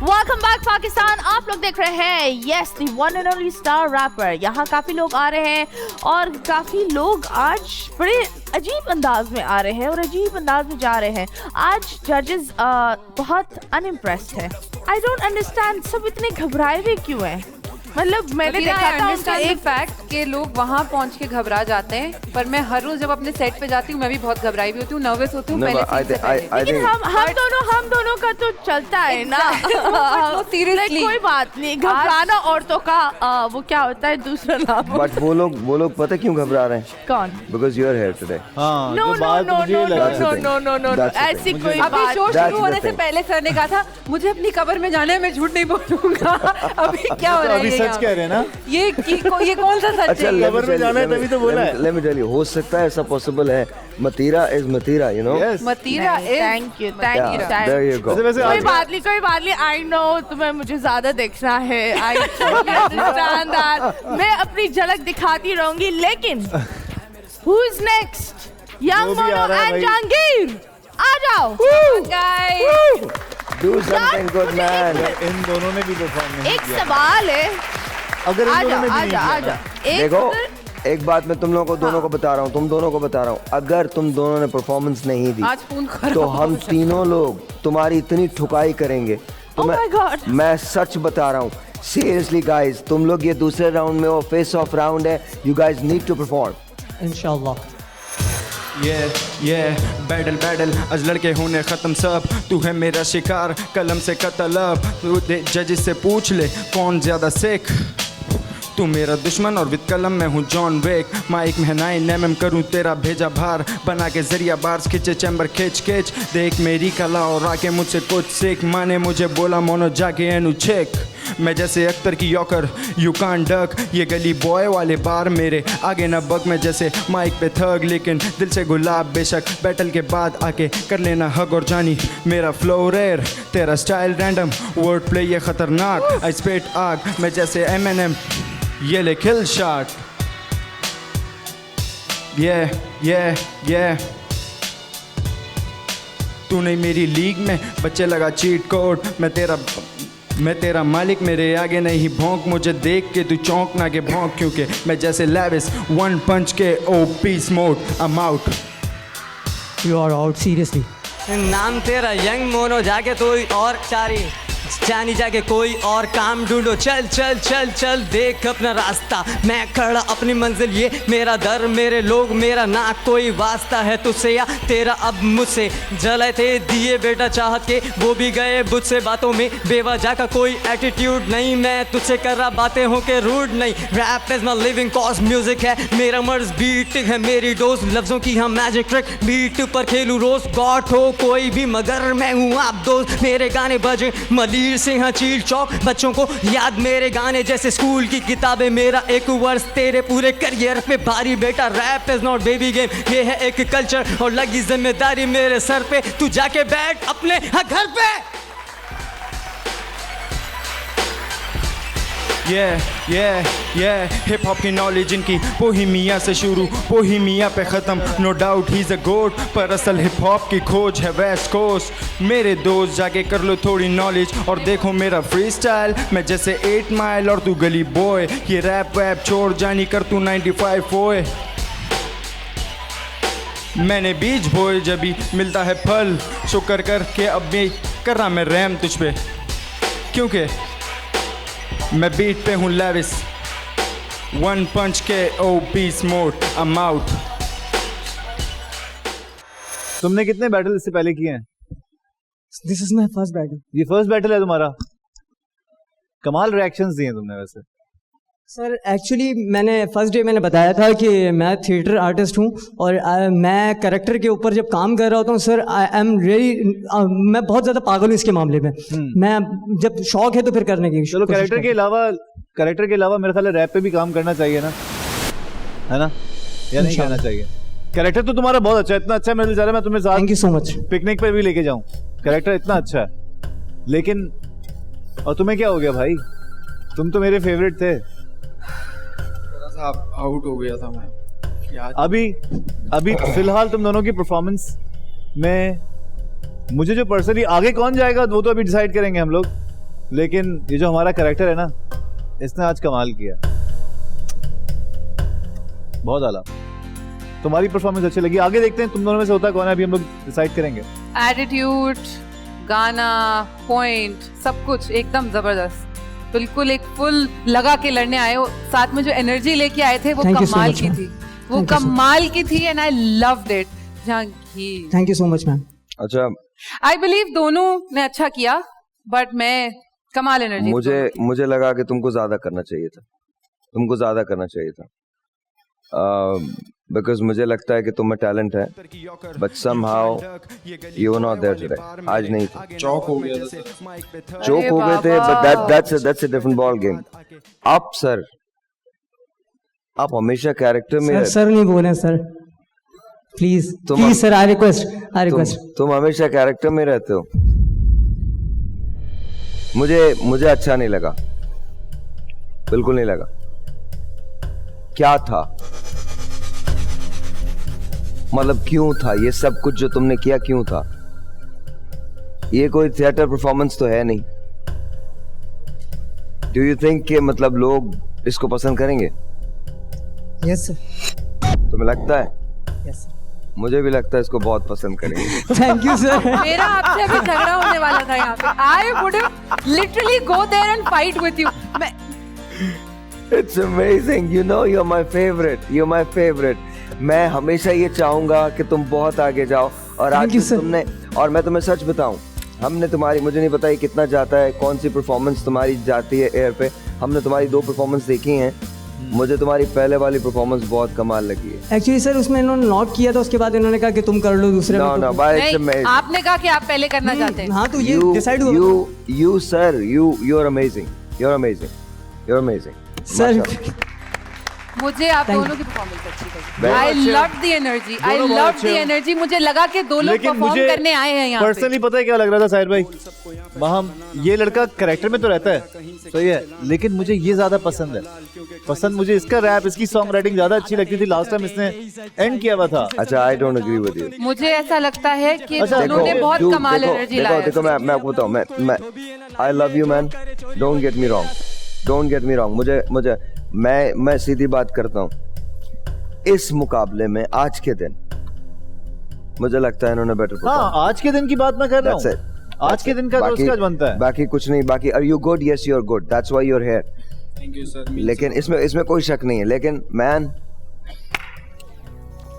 Welcome back Pakistan. आप लोग देख रहे हैं yes the one and only star rapper. यहाँ काफी लोग आ रहे हैं और काफी लोग आज बड़े अजीब अंदाज में आ रहे हैं और अजीब अंदाज में जा रहे हैं। आज जजेस बहुत अनइम्प्रेस्ड है। आई डोंट अंडरस्टैंड, सब इतने घबराए हुए क्यों हैं? मतलब मैंने देखा था उनका एक फैक्ट कि लोग वहाँ पहुँच के घबरा जाते हैं, पर मैं हर रोज जब अपने सेट पे जाती हूँ मैं भी बहुत घबराई हुई होती हूँ, नर्वस होती हूँ पहले scene से पहले। लेकिन हम दोनों का तो चलता है ना। सीरियसली कोई बात नहीं, घबराना औरतों का वो क्या होता है दूसरा नाम। बट वो लोग पता क्यों घबरा रहे हैं? कौन? Because you are here today. हाँ, नो जो नो बात नो मुझे नो लगा no no no no no, ऐसी कोई अभी बात। शो That's शुरू the होने से thing. पहले सर ने कहा था मुझे अपनी कब्र में जाना है, मैं झूठ नहीं बोलूंगा। अभी क्या हो रहा है? अभी सच कह रहे हैं ना। ये कौन सा सच अच्छा है? खबर में जाना है तभी तो बोला है। लेट मी टेल यू, हो सकता है ऐसा पॉसिबल है। Matira is Matira, you know. Yes. Matira thank you there you go. वैसे कोई आज बात नहीं, आई नो तुम्हें मुझे ज्यादा देखना है, आई अंडरस्टैंड दैट। मैं अपनी झलक दिखाती रहूंगी, लेकिन हु इज नेक्स्ट? यंग जो भी आ मोनो रहा है एंड भाई। जहांगीर, आ जाओ guys do something good man. इन दोनों ने भी परफॉर्म नहीं एक किया। सवाल है, अगर इन आ दोनों जाओ ने भी आ नहीं जाओ आ किया जाओ। देखो एक बात मैं तुम लोगों को दोनों को बता रहा हूँ, तुम दोनों को बता रहा हूँ, अगर तुम दोनों ने परफॉर्मेंस नहीं दी आज फोन कर तो हम तीनों लोग तुम्हारी इतनी ठुकाई करेंगे। तो Oh my God. मैं सच बता रहा हूँ, सीरियसली गाइस, तुम लोग ये दूसरे राउंड में वो फेस ऑफ राउंड है, you guys need to perform. इंशाल्लाह। ये बैडल आज लड़के होने ख़त्म सब, तू है मेरा शिकार कलम से कतल। अब तू जजेस से पूछ ले कौन ज़्यादा सिख, तू मेरा दुश्मन और विद कलम मैं हूँ जॉन वेक। माइक में 9mm करूँ तेरा भेजा भार, बना के जरिया बार्स खींचे चैम्बर खींच देख मेरी कला और आके मुझसे कुछ सीख। माने मुझे बोला मोनो जाके एनु चेक, मैं जैसे अख्तर की यॉकर यू कान डक। ये गली बॉय वाले बार मेरे आगे न बक, मैं जैसे माइक पे थग लेकिन दिल से गुलाब। बेशक बैटल के बाद आके कर लेना हग और जानी, मेरा फ्लो रेयर तेरा स्टाइल रैंडम, वर्ड प्ले ये खतरनाक। आई स्पेट आग मैं जैसे M&M, ये ले किल शॉट। ये तू नहीं मेरी लीग में, बच्चे लगा चीट कोड। मैं तेरा मालिक, मेरे आगे नहीं भौंक। मुझे देख के तू चौंक ना के भौंक, क्योंकि मैं जैसे Levi's one punch K O peace mode. I am out. You are out seriously. नाम तेरा यंग मोनो, जाके कोई और चारी जानी, जाके कोई और काम ढूंढो। चल चल चल चल देख अपना रास्ता, मैं खड़ा अपनी मंजिल, ये मेरा दर, मेरे लोग, मेरा ना कोई वास्ता है तुझसे या तेरा अब मुझसे। जलाए थे दिए बेटा चाहत के, वो भी गए बुझ से। बातों में बेवजह का कोई एटीट्यूड नहीं, मैं तुझसे कर रहा बातें हो के रूड नहीं। Rap is my living cause, music है मेरा मर्ज, बीट है मेरी डोज, लफ्जों की हम मैजिक ट्रिक, बीट पर खेलूं रोज। गॉड हो कोई भी मगर मैं हूँ आप दोस्त, मेरे गाने बजे मलीर से हाँ चील चौक। बच्चों को याद मेरे गाने जैसे स्कूल की किताबें, मेरा एक वर्ष तेरे पूरे करियर पे भारी। बेटा rap is not baby game, ये है एक कल्चर और लगी जिम्मेदारी मेरे सर पे। तू जाके बैठ अपने घर पे। हिप हॉप की नॉलेज इनकी बोहेमिया से शुरू, बोहेमिया पे ख़त्म। नो डाउट ही इज़ अ गोट, पर असल हिप हॉप की खोज है वेस्ट कोस्ट। मेरे दोस्त जाके कर लो थोड़ी नॉलेज और देखो मेरा फ्री स्टाइल, मैं जैसे 8 माइल और तू गली बॉय। ये रैप वैप छोड़ जानी कर तू 95 ओए। मैंने बीज बोए जभी मिलता है फल, शुक्र करके अब भी कर रहा मैं रहम तुझ पे, क्योंकि मैं बीट पे हूँ Levi's, one punch K O peace mode I'm out। तुमने कितने बैटल इससे पहले किए हैं? This is my first battle. ये फर्स्ट बैटल है तुम्हारा? कमाल रिएक्शंस दिए तुमने वैसे। सर एक्चुअली मैंने फर्स्ट डे मैंने बताया था कि मैं थिएटर आर्टिस्ट हूँ और मैं कैरेक्टर के ऊपर जब काम कर रहा होता हूँ सर, आई एम रियली मैं बहुत ज़्यादा पागल हूँ इसके मामले में। मैं जब शौक है तो फिर करने की। चलो कैरेक्टर के अलावा मेरे ख्याल है रैप पे भी काम करना चाहिए ना, है ना, या नहीं करना चाहिए? कैरेक्टर तो तुम्हारा बहुत अच्छा है, इतना अच्छा मेरे दिल मैं तुम्हें साथ thank you so much picnic पे भी लेके जाऊं। कैरेक्टर इतना अच्छा है, लेकिन और तुम्हें क्या हो गया भाई? तुम तो मेरे फेवरेट थे। आउट हो गया था मैं याद। अभी फिलहाल तुम दोनों की परफॉर्मेंस में मुझे जो पर्सनली आगे कौन जाएगा वो तो अभी डिसाइड करेंगे हम लोग, लेकिन ये जो हमारा कैरेक्टर है ना, इसने आज कमाल किया, बहुत आला। तुम्हारी परफॉर्मेंस अच्छी लगी। आगे देखते हैं तुम दोनों में से होता कौन है, अभी हम लोग डिसाइड करेंगे। एटीट्यूड, गाना, पॉइंट, सब कुछ एकदम जबरदस्त, बिल्कुल एक फुल लगा के लड़ने आए हो। साथ में जो एनर्जी लेके आए थे वो कमाल की थी, वो कमाल की थी and I loved it. Jahangir, thank you so much ma'am. अच्छा, आई बिलीव दोनों ने अच्छा किया, बट मैं कमाल एनर्जी। मुझे लगा कि तुमको ज्यादा करना चाहिए था, बिकॉज मुझे लगता है कि तुम में टैलेंट है, but somehow you were not there today. आज नहीं थे, चौक हो गए थे, but that's a different ball game. आप हमेशा कैरेक्टर में सर नहीं बोले sir, please sir, I request. तुम हमेशा कैरेक्टर में रहते हो। मुझे अच्छा नहीं लगा, बिल्कुल नहीं लगा। क्या था, मतलब क्यों था ये सब कुछ जो तुमने किया, क्यों था? ये कोई थिएटर परफॉर्मेंस तो है नहीं। डू यू थिंक कि मतलब लोग इसको पसंद करेंगे? Yes sir. तुम्हें लगता है? Yes sir. मुझे भी लगता है इसको बहुत पसंद करेंगे। Thank you sir. मेरा आपसे अभी झगड़ा होने वाला था यहाँ पे। I would literally go there and fight with you. It's amazing, you know, you're my favorite. मैं हमेशा ये चाहूंगा कि तुम बहुत आगे जाओ, और आज तुमने, और मैं तुम्हें सच बताऊं, हमने तुम्हारी, मुझे नहीं पता ये कितना जाता है, कौन सी परफॉर्मेंस तुम्हारी जाती है एयर पे। हमने तुम्हारी 2 परफॉर्मेंस देखी हैं। मुझे तुम्हारी पहले वाली परफॉर्मेंस बहुत कमाल लगी है। एक्चुअली सर उसमें इन्होंने नॉट किया था, उसके बाद इन्होंने कहा कि तुम कर लो दूसरे में। नहीं, आपने कहा कि आप पहले करना चाहते हैं। हाँ, तो ये डिसाइड हुआ। You sir, you're amazing sir. मुझे आप दोनों की परफॉर्मेंस अच्छी लगी। I love the energy. मुझे लगा कि 2 लोग परफॉर्म करने आए हैं यहाँ पे। पर्सनली पता है क्या लग रहा था साहिर भाई, वहाँ ये लड़का कैरेक्टर में तो रहता है, सही है, लेकिन मुझे ये ज्यादा पसंद है। मुझे इसका रैप, इसकी सॉन्ग राइटिंग ज्यादा अच्छी लगती थी। लास्ट टाइम इसने एंड किया हुआ था। अच्छा, I don't agree with you. मुझे ऐसा लगता है कि दोनों ने बहुत कमाल एनर्जी लाया। देखो मैं आपको बताऊं, मैं I love you man, don't get me wrong. मुझे मैं सीधी बात करता हूं, इस मुकाबले में आज के दिन मुझे लगता है इन्होंने बेटर परफॉर्म। हाँ, आज के दिन की बात मैं कर रहा हूं। आज के दिन का जो उसका बनता है, बाकी कुछ नहीं। बाकी are you good? Yes you are good, that's why you are here. Thank you sir. लेकिन इसमें कोई शक नहीं है, लेकिन मैन,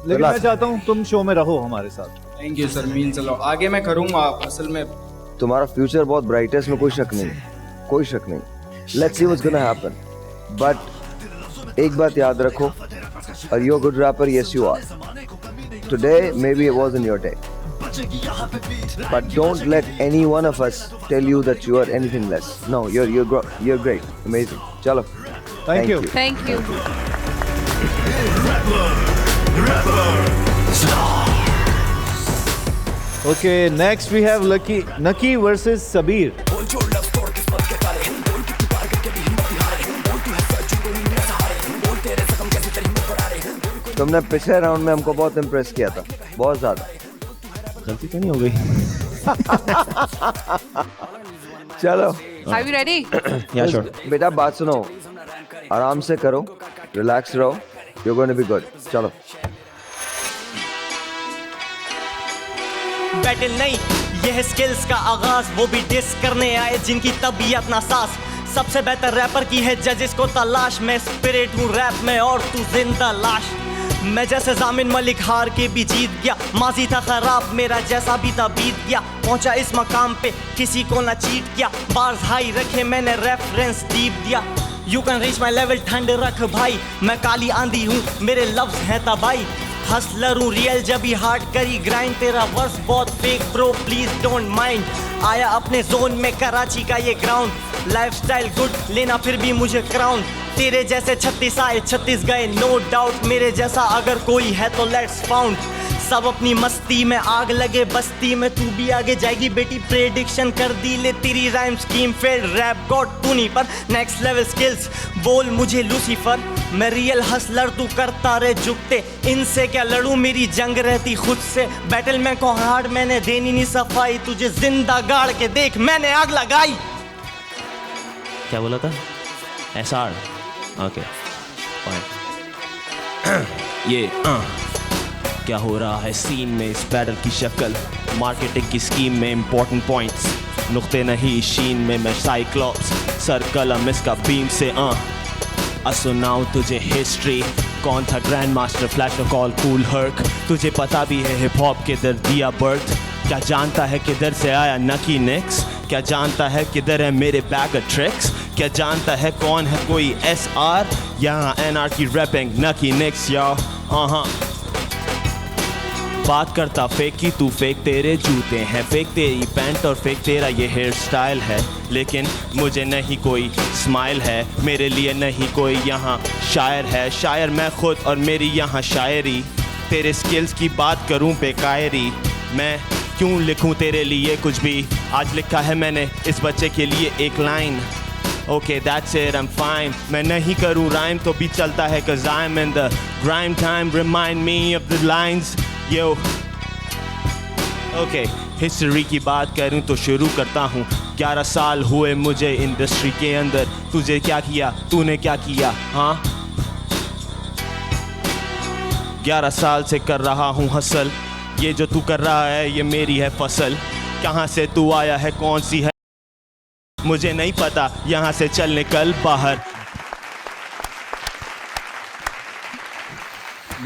लेकिन मैं चाहता हूं तुम शो में रहो हमारे साथ। Thank you sir. मीन चलो आगे मैं करूंगा। असल में तुम्हारा फ्यूचर बहुत ब्राइट है, इसमें कोई शक नहीं। Let's see what's gonna happen, but एक बात याद रखो, और you are good rapper, yes you are. Today maybe it wasn't your day, but don't let any one of us tell you that you are anything less. No, you're great, amazing. Chalo. Thank you. Thank you. Okay, next we have Naki versus Sabir. तुमने पिछले round में हमको बहुत impress किया था, बहुत ज्यादा। गलती तो नहीं हो गई? चलो, Are you ready? Yeah, sure. बेटा बात सुनो, आराम से करो, रिलैक्स रहो, you're going to be good. चलो। बैटल नहीं, यह स्किल्स का आगाज। वो भी डिस करने आए जिनकी तबीयत नासाज। सबसे बेहतर रैपर की है जजिस को तलाश। मैं स्पिरिट हूँ रैप में और तू जिंदा लाश। मैं जैसे जामिन मलिक हार के भी जीत गया। माजी था खराब मेरा जैसा भी था बीत गया। पहुंचा इस मकाम पे किसी को ना चीट किया। बार्स हाई रखे मैंने रेफरेंस डीप दिया। You can reach my level ठंड रख भाई। मैं काली आंधी हूँ मेरे लफ्ज हैं तबाही। हसलर हूँ रियल जब ही हार्ड करी ग्राइंड। तेरा वर्स बहुत fake bro please don't mind. आया अपने जोन में कराची का ये ग्राउंड। लाइफस्टाइल गुड लेना फिर भी मुझे क्राउन। तेरे जैसे 36 आए 36 गए नो डाउट। मेरे जैसा अगर कोई है तो लेट्स फाउंड। सब अपनी मस्ती में आग लगे बस्ती में। तू भी आगे जाएगी बेटी प्रेडिक्शन कर दी ले तेरी rhyme scheme fail. Rap god तू नहीं पर नेक्स्ट लेवल स्किल्स बोल मुझे लूसीफर। मैं रियल हसलर तू करता रहे झुकते। इनसे क्या लड़ूं मेरी जंग रहती खुद से। बैटल में को हार्ड मैंने देनी नहीं सफाई। तुझे जिंदा गाड़ के देख मैंने आग लगाई। क्या बोला था? SR ओके ये क्या हो रहा है सीन में इस बैटल की शक्ल। मार्केटिंग की स्कीम में इंपॉर्टेंट पॉइंट्स। नुक्ते नहीं शीन में मैं साइक्लॉप्स। सर्कल इसका बीम से सुनाऊं तुझे हिस्ट्री। कौन था ग्रैंड मास्टर फ्लैश कॉल कूल हर्क। तुझे पता भी है हिप हॉप किधर दिया बर्थ। क्या जानता है किधर से आया नकी निक्स। क्या जानता है किधर है मेरे बैग ऑफ ट्रिक्स। क्या जानता है कौन है कोई SR। यहाँ NR की रैपिंग नकी निक्स या बात करता फेक की तू फेक। तेरे जूते हैं फेक तेरी पैंट और फेक तेरा ये हेयर स्टाइल है। लेकिन मुझे नहीं कोई स्माइल है। मेरे लिए नहीं कोई यहाँ शायर है। शायर मैं खुद और मेरी यहाँ शायरी। तेरे स्किल्स की बात करूँ बेकायरी। मैं क्यों लिखूं तेरे लिए कुछ भी। आज लिखा है मैंने इस बच्चे के लिए एक line. Okay that's it I am fine. मैं नहीं करूँ राइम तो भी चलता है cause I'm in the grime time remind me of the lines yo। Okay history की बात करूँ तो शुरू करता हूँ। 11 साल हुए मुझे इंडस्ट्री के अंदर। तुझे क्या किया तूने क्या किया हाँ। 11 साल से कर रहा हूँ हसल। ये जो तू कर रहा है ये मेरी है फसल। कहाँ से तू आया है कौन सी है मुझे नहीं पता। यहाँ से चल निकल बाहर।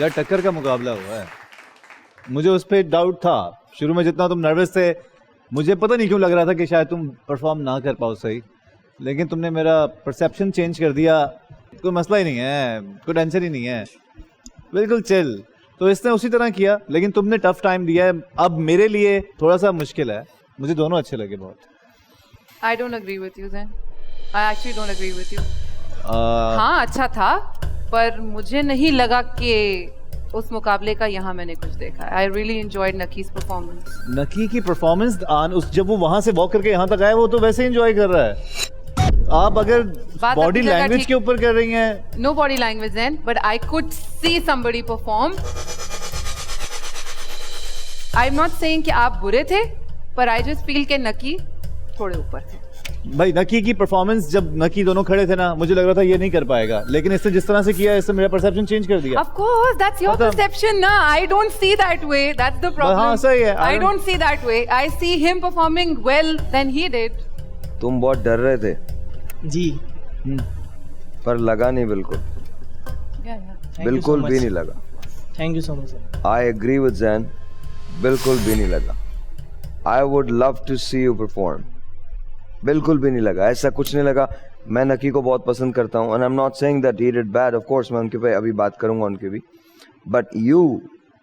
यार टक्कर का मुकाबला हुआ है। मुझे उस पर डाउट था शुरू में। जितना तुम नर्वस थे मुझे पता नहीं क्यों लग रहा था कि शायद तुम परफॉर्म ना कर पाओ सही। लेकिन तुमने मेरा परसेप्शन चेंज कर दिया। कोई मसला ही नहीं है, कोई टेंशन ही नहीं है, बिल्कुल चिल। तो इसने उसी तरह किया। लेकिन तुमने टफ टाइम दिया है। अब मेरे लिए थोड़ा सा मुश्किल है। मुझे दोनों अच्छे लगे बहुत। I don't agree with you then. I actually don't agree with you. हाँ अच्छा था पर मुझे नहीं लगा कि उस मुकाबले का यहाँ मैंने कुछ देखा। I really enjoyed Naki's performance. नकी की परफॉर्मेंस जब वो वहां से वॉक करके यहाँ तक आया वो तो वैसे एंजॉय कर रहा है। आप अगर बॉडी लैंग्वेज के ऊपर कर रही हैं। No body language then, but I could see somebody perform. I'm not saying कि आप बुरे थे, पर I just feel कि नकी थोड़े ऊपर थे। भाई नकी की परफॉर्मेंस जब नकी दोनों खड़े थे ना मुझे लग रहा था ये नहीं कर पाएगा। लेकिन इसने जिस तरह से किया इससे मेरा परसेप्शन चेंज कर दिया। Of course, that's your perception ना। I don't see that way. That's the problem. हाँ सही है। I don't see that way. I see him performing well than he did. तुम बहुत डर रहे थे जी पर लगा नहीं बिल्कुल। बिल्कुल भी नहीं लगा। Thank you so much sir. I agree with Zain. बिल्कुल भी नहीं लगा। I would love to see you perform. बिल्कुल भी नहीं लगा, ऐसा कुछ नहीं लगा। मैं नकी को बहुत पसंद करता हूँ and I'm not saying that he did bad. Of course मैं उनके पे अभी बात करूँगा उनके भी। But you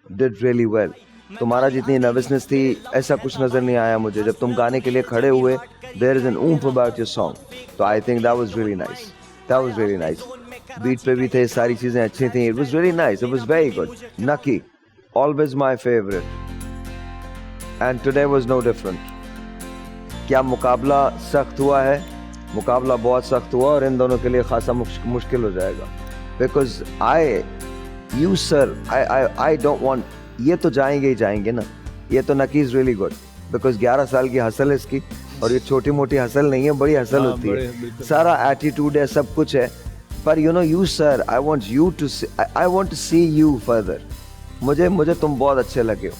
did really well. तुम्हारा जितनी नर्वसनेस थी ऐसा कुछ नज़र नहीं आया मुझे। जब तुम गाने के लिए खड़े हुए there is an oomph about your song. तो I think that was really nice. That was really nice. Beat पे भी थे, सारी चीज़ें अच्छी थी। It was really nice. It was very good. Naki, always my favorite. And today was no different. क्या मुकाबला सख्त हुआ है? मुकाबला बहुत सख्त हुआ और इन दोनों के लिए खासा मुश्किल हो जाएगा। Because you sir, I don't want, ये तो जाएंगे ही जाएंगे ना। ये तो नकी इज रियली गुड बिकॉज 11 साल की हसल है इसकी और ये छोटी मोटी हसल नहीं है, बड़ी हसल होती है। सारा एटीट्यूड है, सब कुछ है। पर you know you sir, I want to see you further. मुझे तुम बहुत अच्छे लगे हो।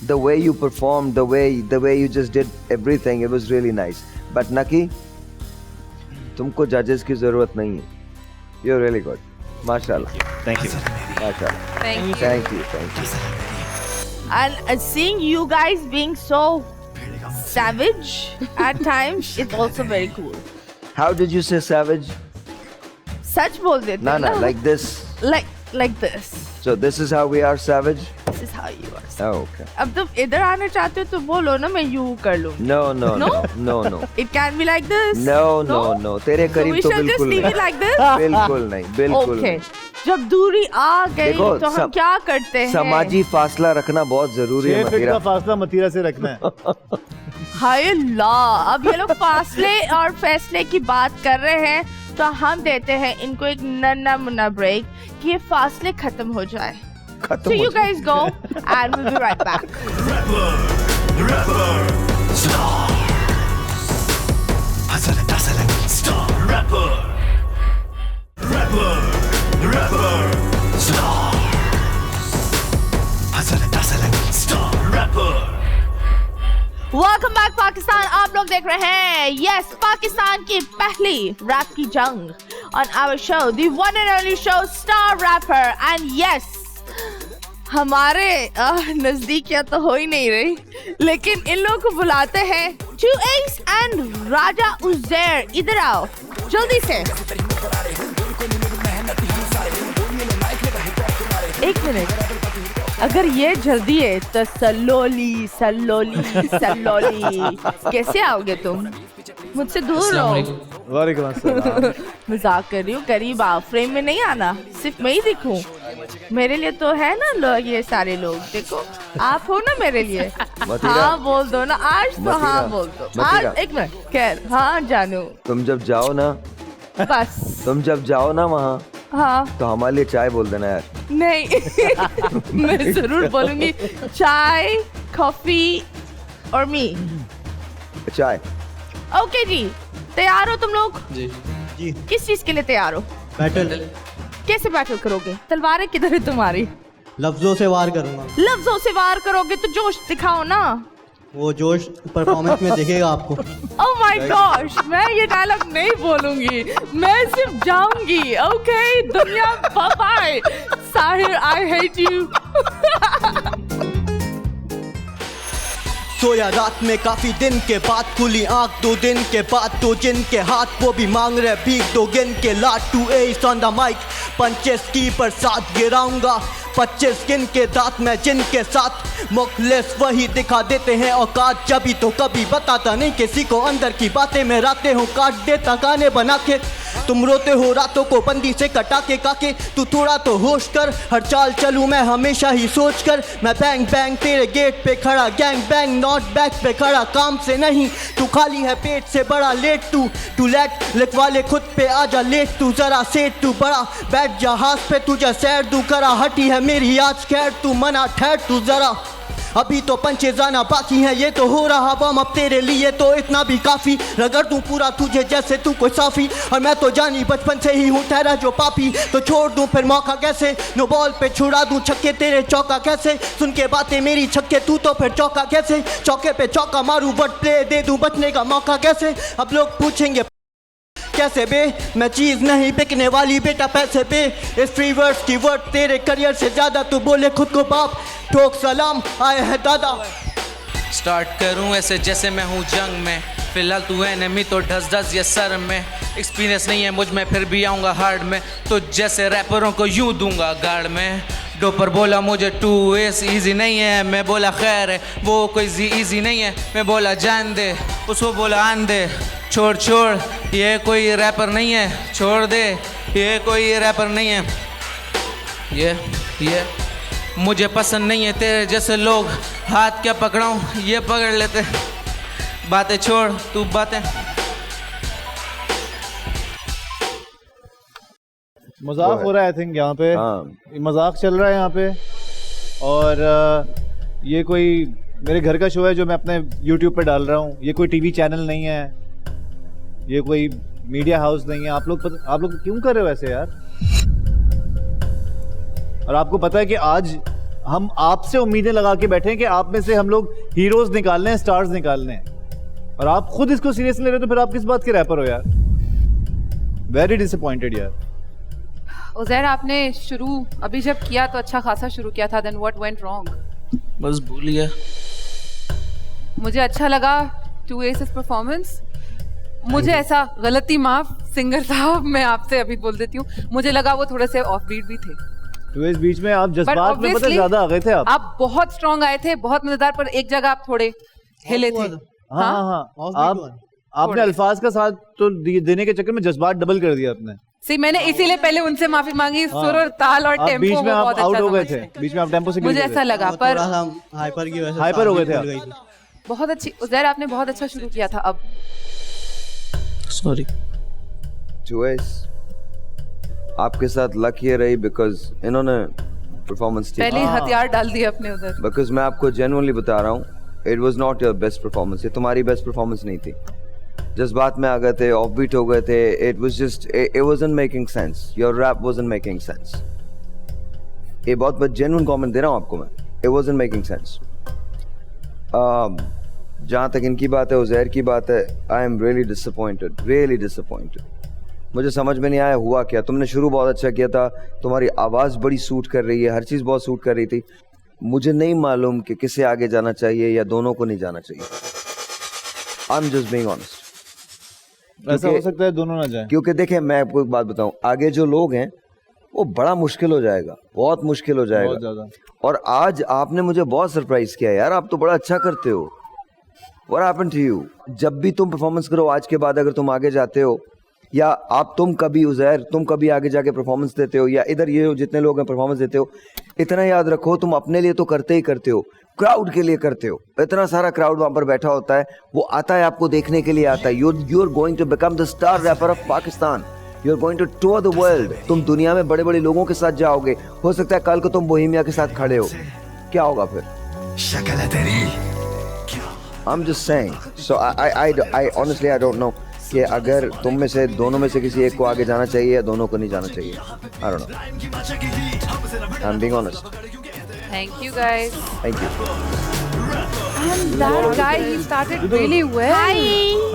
the way you performed, the way you just did everything, it was really nice. But Naki, तुमको judges की जरूरत नहीं है. You're really good. Mashallah. Thank you. Mashallah. Thank you. Thank you. Thank you. And seeing you guys being so savage at times, it's also very cool. How did you say savage? सच बोल देते No, हैं no, ना? like this. like this. So this is how we are savage? This is how you are. Oh, okay. अब तुम इधर आना चाहते हो तो बोलो ना, मैं यूं कर लूँ. No, no, No? no, no, no. It can be like this. No, no, no. तेरे So करीब we तो shall just बिल्कुल leave it नहीं. like this. बिल्कुल नहीं, बिल्कुल Okay. नहीं. जब दूरी आ गई देखो, तो हम क्या करते हैं? समाजी फासला रखना बहुत जरूरी है 6 फीट का मतीरा. फासला मतीरा से रखना है. हाय अल्लाह, अब ये लोग फासले और फैसले की बात कर रहे हैं, तो हम देते हैं इनको एक नन्ना मुन्ना ब्रेक कि ये फासले खत्म हो जाए. So you guys go and we'll be right back. Welcome back Pakistan. आप लोग देख रहे हैं यस पाकिस्तान की पहली रैप की जंग on our show, the one and only show Star Rapper. And yes, हमारे नजदीकियां तो हो ही नहीं रही, लेकिन इन लोगों को बुलाते हैं 2Ace and राजा उज़ैर. इधर आओ जल्दी से. एक मिनट, अगर ये जल्दी है तो सल्लोली सल्लोली सल्लोली कैसे आओगे तुम? मुझसे दूर रहो. वालेकुम अस्सलाम. मजाक कर रही हूँ, करीब आओ. फ्रेम में नहीं आना, सिर्फ मैं ही दिखूं. मेरे लिए तो है ना लोग, ये सारे लोग. देखो आप हो ना मेरे लिए. हाँ बोल दो ना आज तो. हाँ बोल दो आज. एक मिनट, खैर हाँ जानू, तुम जब जाओ ना, बस तुम जब जाओ ना वहाँ, हाँ तो हमारे लिए चाय बोल देना यार. नहीं मैं जरूर बोलूंगी चाय, कॉफी और मी. चाय. ओके जी, तैयार हो तुम लोग? जी. किस चीज के लिए तैयार हो? बैटल. कैसे बैटल करोगे? तलवारें किधर है तुम्हारी? लफ्जों से वार करूंगा. लफ्जों से वार करोगे तो जोश दिखाओ ना. वो जोश परफॉर्मेंस में दिखेगा आपको. ओह माय गॉश, मैं ये डायलॉग नहीं बोलूंगी, मैं सिर्फ जाऊंगी. ओके दुनिया, bye bye. Sahir, I hate you. सोया रात में काफी दिन के बाद, खुली आंख 2 दिन के बाद, 2 जिनके हाथ वो भी मांग रहे भीख, 2 गिन के लाट. 2Ace on the mic, punches की बरसात गिराऊंगा. 25 गिन के दांत मैं जिनके साथ, मुखलिस वही दिखा देते हैं औकात. जब तो कभी बताता नहीं किसी को अंदर की बातें, मैं रातें हूँ काट देता गाने बना के. तुम रोते हो रातों को बंदी से कटा के काके. तू थोड़ा तो होश कर, हर चाल चलूं मैं हमेशा ही सोच कर. मैं बैंग बैंग तेरे गेट पे खड़ा, गैंग बैंग नॉट बैक पे खड़ा, काम से नहीं. तू खाली है पेट से बड़ा लेट, तू लेट लिखवा ले खुद पे, आजा लेट तू जरा सेठ. तू बड़ा बैठ जहाज पे, तुझे सैर तू करा. हटी है मेरी आज खैर, तू मना ठहर तू जरा. अभी तो पंचे जाना बाकी है, ये तो हो रहा बम अब तेरे लिए तो इतना भी काफी. रगड़ दूं पूरा तुझे जैसे तू कोई साफी, और मैं तो जानी बचपन से ही हूँ ठहरा जो पापी. तो छोड़ दूं फिर मौका कैसे, नो बॉल पे छुड़ा दूं छक्के तेरे चौका कैसे. सुन के बातें मेरी छक्के तू तो फिर चौका कैसे. चौके पे चौका मारूं बट प्ले दे दूं बचने का मौका कैसे. अब लोग पूछेंगे कैसे बे, मैं चीज नहीं बिकने वाली बेटा पैसे पे. इस फ्री वर्ड्स की वर्ड तेरे करियर से ज्यादा, तू बोले खुद को बाप, ठोक सलाम आए हैं दादा. स्टार्ट करूं ऐसे जैसे मैं हूं जंग में, फिलहाल तू एनिमी तो ढस ढस ये सर में. एक्सपीरियंस नहीं है मुझ में फिर भी आऊंगा हार्ड में, तो जैसे रैपरों को यूं दूंगा गाड़ में. डोपर बोला मुझे 2Ace इजी नहीं है, मैं बोला खैर है वो कोई इजी नहीं है. मैं बोला जान दे, उसको बोला आन दे. छोड़ छोड़ ये कोई रैपर नहीं है, छोड़ दे ये कोई रैपर नहीं है. ये मुझे पसंद नहीं है तेरे जैसे लोग, हाथ क्या पकड़ाऊं ये पकड़ लेते. बातें छोड़ तू बातें. मजाक हो रहा है आई थिंक यहाँ पे. मजाक चल रहा है यहाँ पे. और ये कोई मेरे घर का शो है जो मैं अपने YouTube पे डाल रहा हूँ. ये कोई टीवी चैनल नहीं है, ये कोई मीडिया हाउस नहीं है. आप लोग क्यों कर रहे हो ऐसे यार? और आपको पता है कि आज हम आपसे उम्मीदें लगा के बैठे हैं कि आप में से हम लोग हीरोज निकालने हैं, स्टार्स निकालने हैं, और आप खुद इसको सीरियस ले रहे हो, तो फिर आप किस बात के रैपर हो यार? वेरी डिसअपॉइंटेड यार। उज़ैर, आपने शुरू अभी जब किया तो अच्छा खासा शुरू किया था, देन व्हाट वेंट रॉन्ग? बस भूल गया। मुझे अच्छा लगा टू एसेस परफॉर्मेंस। मुझे ऐसा, गलती माफ सिंगर साहब, मैं आपसे अभी बोल देती हूँ, मुझे लगा वो थोड़े से ऑफ बीट भी थे। तो इस बीच में आप जज्बात में पता ज्यादा आ गए थे। आप बहुत स्ट्रॉन्ग आए थे, बहुत मजेदार, पर एक जगह आप थोड़े हिले थे। हाँ, आपने अल्फाज का साथ तो देने के चक्कर में जज्बात डबल कर दिया आपने। सी, मैंने इसीलिए पहले उनसे माफी मांगी। सुर और ताल और टेम्पो बीच में आप बहुत आउट अच्छा हो गए थे, बीच में आप टेम्पो से मुझे ऐसा लगा, पर हाइपर की वजह से हाइपर हो गए थे आप। बहुत अच्छी उज़ैर, आपने बहुत अच्छा शुरू किया था। अब सॉरी चॉइस आपके साथ लक ये रही बिकॉज इन्होंने परफॉर्मेंस पहले ही हथियार डाल दिए अपने उधर। बिकॉज मैं आपको जेन्युइनली बता रहा हूँ, it was not your best performance. ये तुम्हारी बेस्ट परफॉर्मेंस नहीं थी। जज्बात में आ गए थे, ऑफ बीट हो गए थे। It was just, it wasn't making sense. Your rap wasn't making sense. ये बहुत जेन्युइन कमेंट दे रहा हूँ आपको मैं। It wasn't making sense. जहाँ तक इनकी बात है, उज़ैर की बात है, I am really disappointed, really disappointed. मुझे समझ में नहीं आया हुआ क्या। तुमने शुरू बहुत अच्छा किया था, तुम्हारी आवाज़ बड़ी सूट कर रही है, हर चीज़ बहुत सूट कर रही थी। मुझे नहीं मालूम कि किसे आगे जाना चाहिए या दोनों को नहीं जाना चाहिए। I am just being honest. ऐसा हो सकता है दोनों ना जाए, क्योंकि देखें, मैं आपको एक बात बताऊं, आगे जो लोग हैं वो बड़ा मुश्किल हो जाएगा, बहुत मुश्किल हो जाएगा, बहुत ज़्यादा। और आज आपने मुझे बहुत सरप्राइज किया यार। आप तो बड़ा अच्छा करते हो। What happened to you? जब भी तुम परफॉर्मेंस करो, आज के बाद अगर तुम आगे जाते हो, या तुम कभी उज़ैर, तुम कभी आगे जाके परफॉर्मेंस देते हो, या इधर ये जितने लोग हैं परफॉर्मेंस देते हो, इतना याद रखो, तुम अपने लिए तो करते ही करते हो, क्राउड के लिए करते हो। इतना सारा क्राउड वहाँ पर बैठा होता है, वो आता है आपको देखने के लिए आता है। You are going to become the star rapper of Pakistan. You are going to tour the world. तुम दुनिया में बड़े बड़े लोगों के साथ जाओगे। हो सकता है कल को तुम बोहेमिया के साथ खड़े हो, क्या होगा फिर? शक्ल है तेरी। I'm just saying. So I honestly I don't know कि अगर तुम में से, दोनों में से किसी एक को आगे जाना चाहिए या दोनों को नहीं जाना चाहिए। I don't know. I'm being honest. Thank you guys. Thank you. And that guy, he started really well. Hi.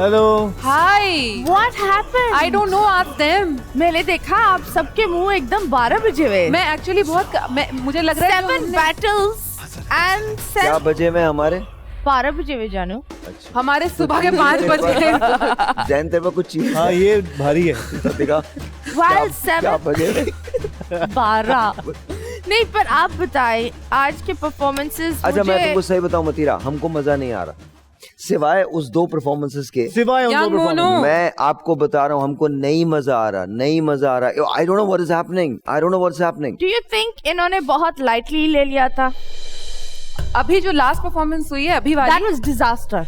Hello. Hi. What happened? I don't know. Ask them. मैंने देखा आप सबके मुंह एकदम 12 बजे हुए। मैं एक्चुअली मुझे लग रहा है 7 battles and क्या बजे में हमारे? 12 बजे हुए जानू। हमारे सुबह के 5 बजे। जैन तेरे पे कुछ चीज? हाँ, ये भारी है। देखा? Well, 7 क्या बजे? 12 नहीं, पर आप बताएं आज के परफॉर्मेंसेस। अच्छा, मैं तुमको सही बताऊं मतीरा, हमको मजा नहीं आ रहा सिवाय उस 2 परफॉर्मेंसेस के। सिवाय उन 2 परफॉर्मेंस, मैं आपको बता रहा हूँ, हमको नहीं मजा आ रहा, नहीं मजा आ रहा। आई don't know what is happening, I don't know what's happening. Do you think इन्होंने बहुत लाइटली ले लिया था? अभी जो लास्ट परफॉर्मेंस हुई है अभी वाली, that was disaster.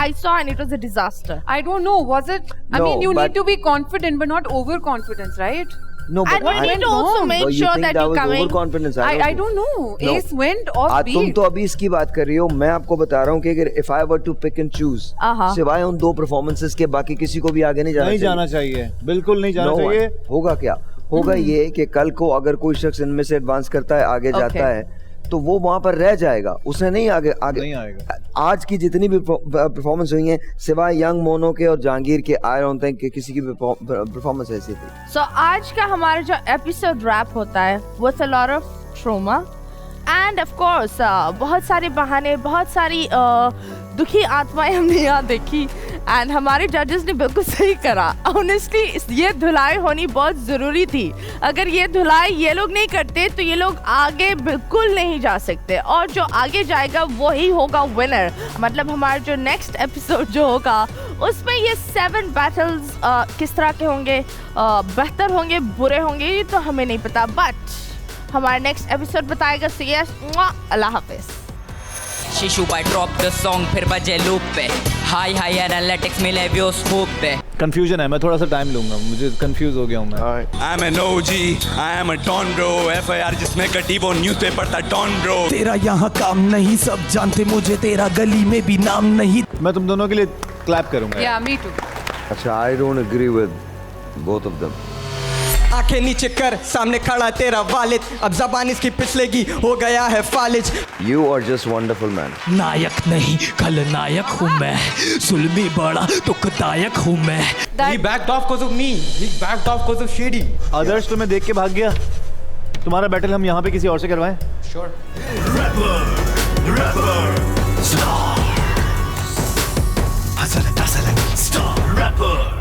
I saw and it was a disaster. I don't know, was it? I mean, you need to be confident but not overconfidence, right? No, but and we need to also make sure that you come in. Overconfidence? I don't know. No. Ace went off beat. तुम तो अभी इसकी बात कर रही हो, मैं आपको बता रहा हूँ कि अगर if I were to pick and choose, सिवाय उन 2 परफॉर्मेंसेस के बाकी किसी को भी आगे नहीं जाना चाहिए। बिल्कुल नहीं जाना चाहिए। होगा क्या? होगा ये कि कल को अगर कोई शख्स इनमें से एडवांस करता है, आगे जाता है, तो वो वहां पर रह जाएगा, उसने नहीं आगे नहीं आएगा। आज की जितनी भी परफॉर्मेंस हुई हैं, सिवाय यंग मोनो के और जहांगीर के, आई डोंट थिंक कि किसी की परफॉर्मेंस ऐसी थी। सो आज का हमारा जो एपिसोड रैप होता है with a lot of trauma and of course बहुत सारे बहाने, बहुत सारी दुखी आत्माएं हमने यहाँ देखी एंड हमारे जजेस ने बिल्कुल सही करा। ऑनेस्टली ये धुलाई होनी बहुत ज़रूरी थी। अगर ये धुलाई ये लोग नहीं करते तो ये लोग आगे बिल्कुल नहीं जा सकते, और जो आगे जाएगा वही होगा विनर। मतलब हमारा जो नेक्स्ट एपिसोड जो होगा उसमें ये 7 बैटल्स किस तरह के होंगे, बेहतर होंगे, बुरे होंगे, ये तो हमें नहीं पता, बट हमारा नेक्स्ट एपिसोड बताएगा। सो यस, अल्लाह हाफिज़। शिशु बाय ड्रॉप द सॉन्ग फिर बजे लूप पे, हाई हाई एनालिटिक्स मिले व्यूज स्कूप पे। कंफ्यूजन है, मैं थोड़ा सा टाइम लूंगा, मुझे कंफ्यूज हो गया हूं मैं। I am an OG, I am a don bro, FIR जिसमें कटी वो न्यूज़पेपर था डॉन ब्रो। तेरा यहाँ काम नहीं, सब जानते मुझे, तेरा गली में भी नाम नहीं। मैं तुम दोनों के लिए क्लैप करूंगा। या मी टू। अच्छा, I don't agree with both of them. आंखें नीचे कर, सामने खड़ा तेरा वालिद, अब जबान इसकी पिछलेगी हो गया है फालिज। You are just wonderful man. नायक नहीं खलनायक हूँ मैं, जुल्मी बड़ा दुखदायक हूँ मैं। He backed off because of me. He backed off because of Shady. आदर्श तुम्हें देख के भाग गया, तुम्हारा बैटल हम यहाँ पे किसी और से करवाएं? Sure. Rapper, star, hustle, star, rapper.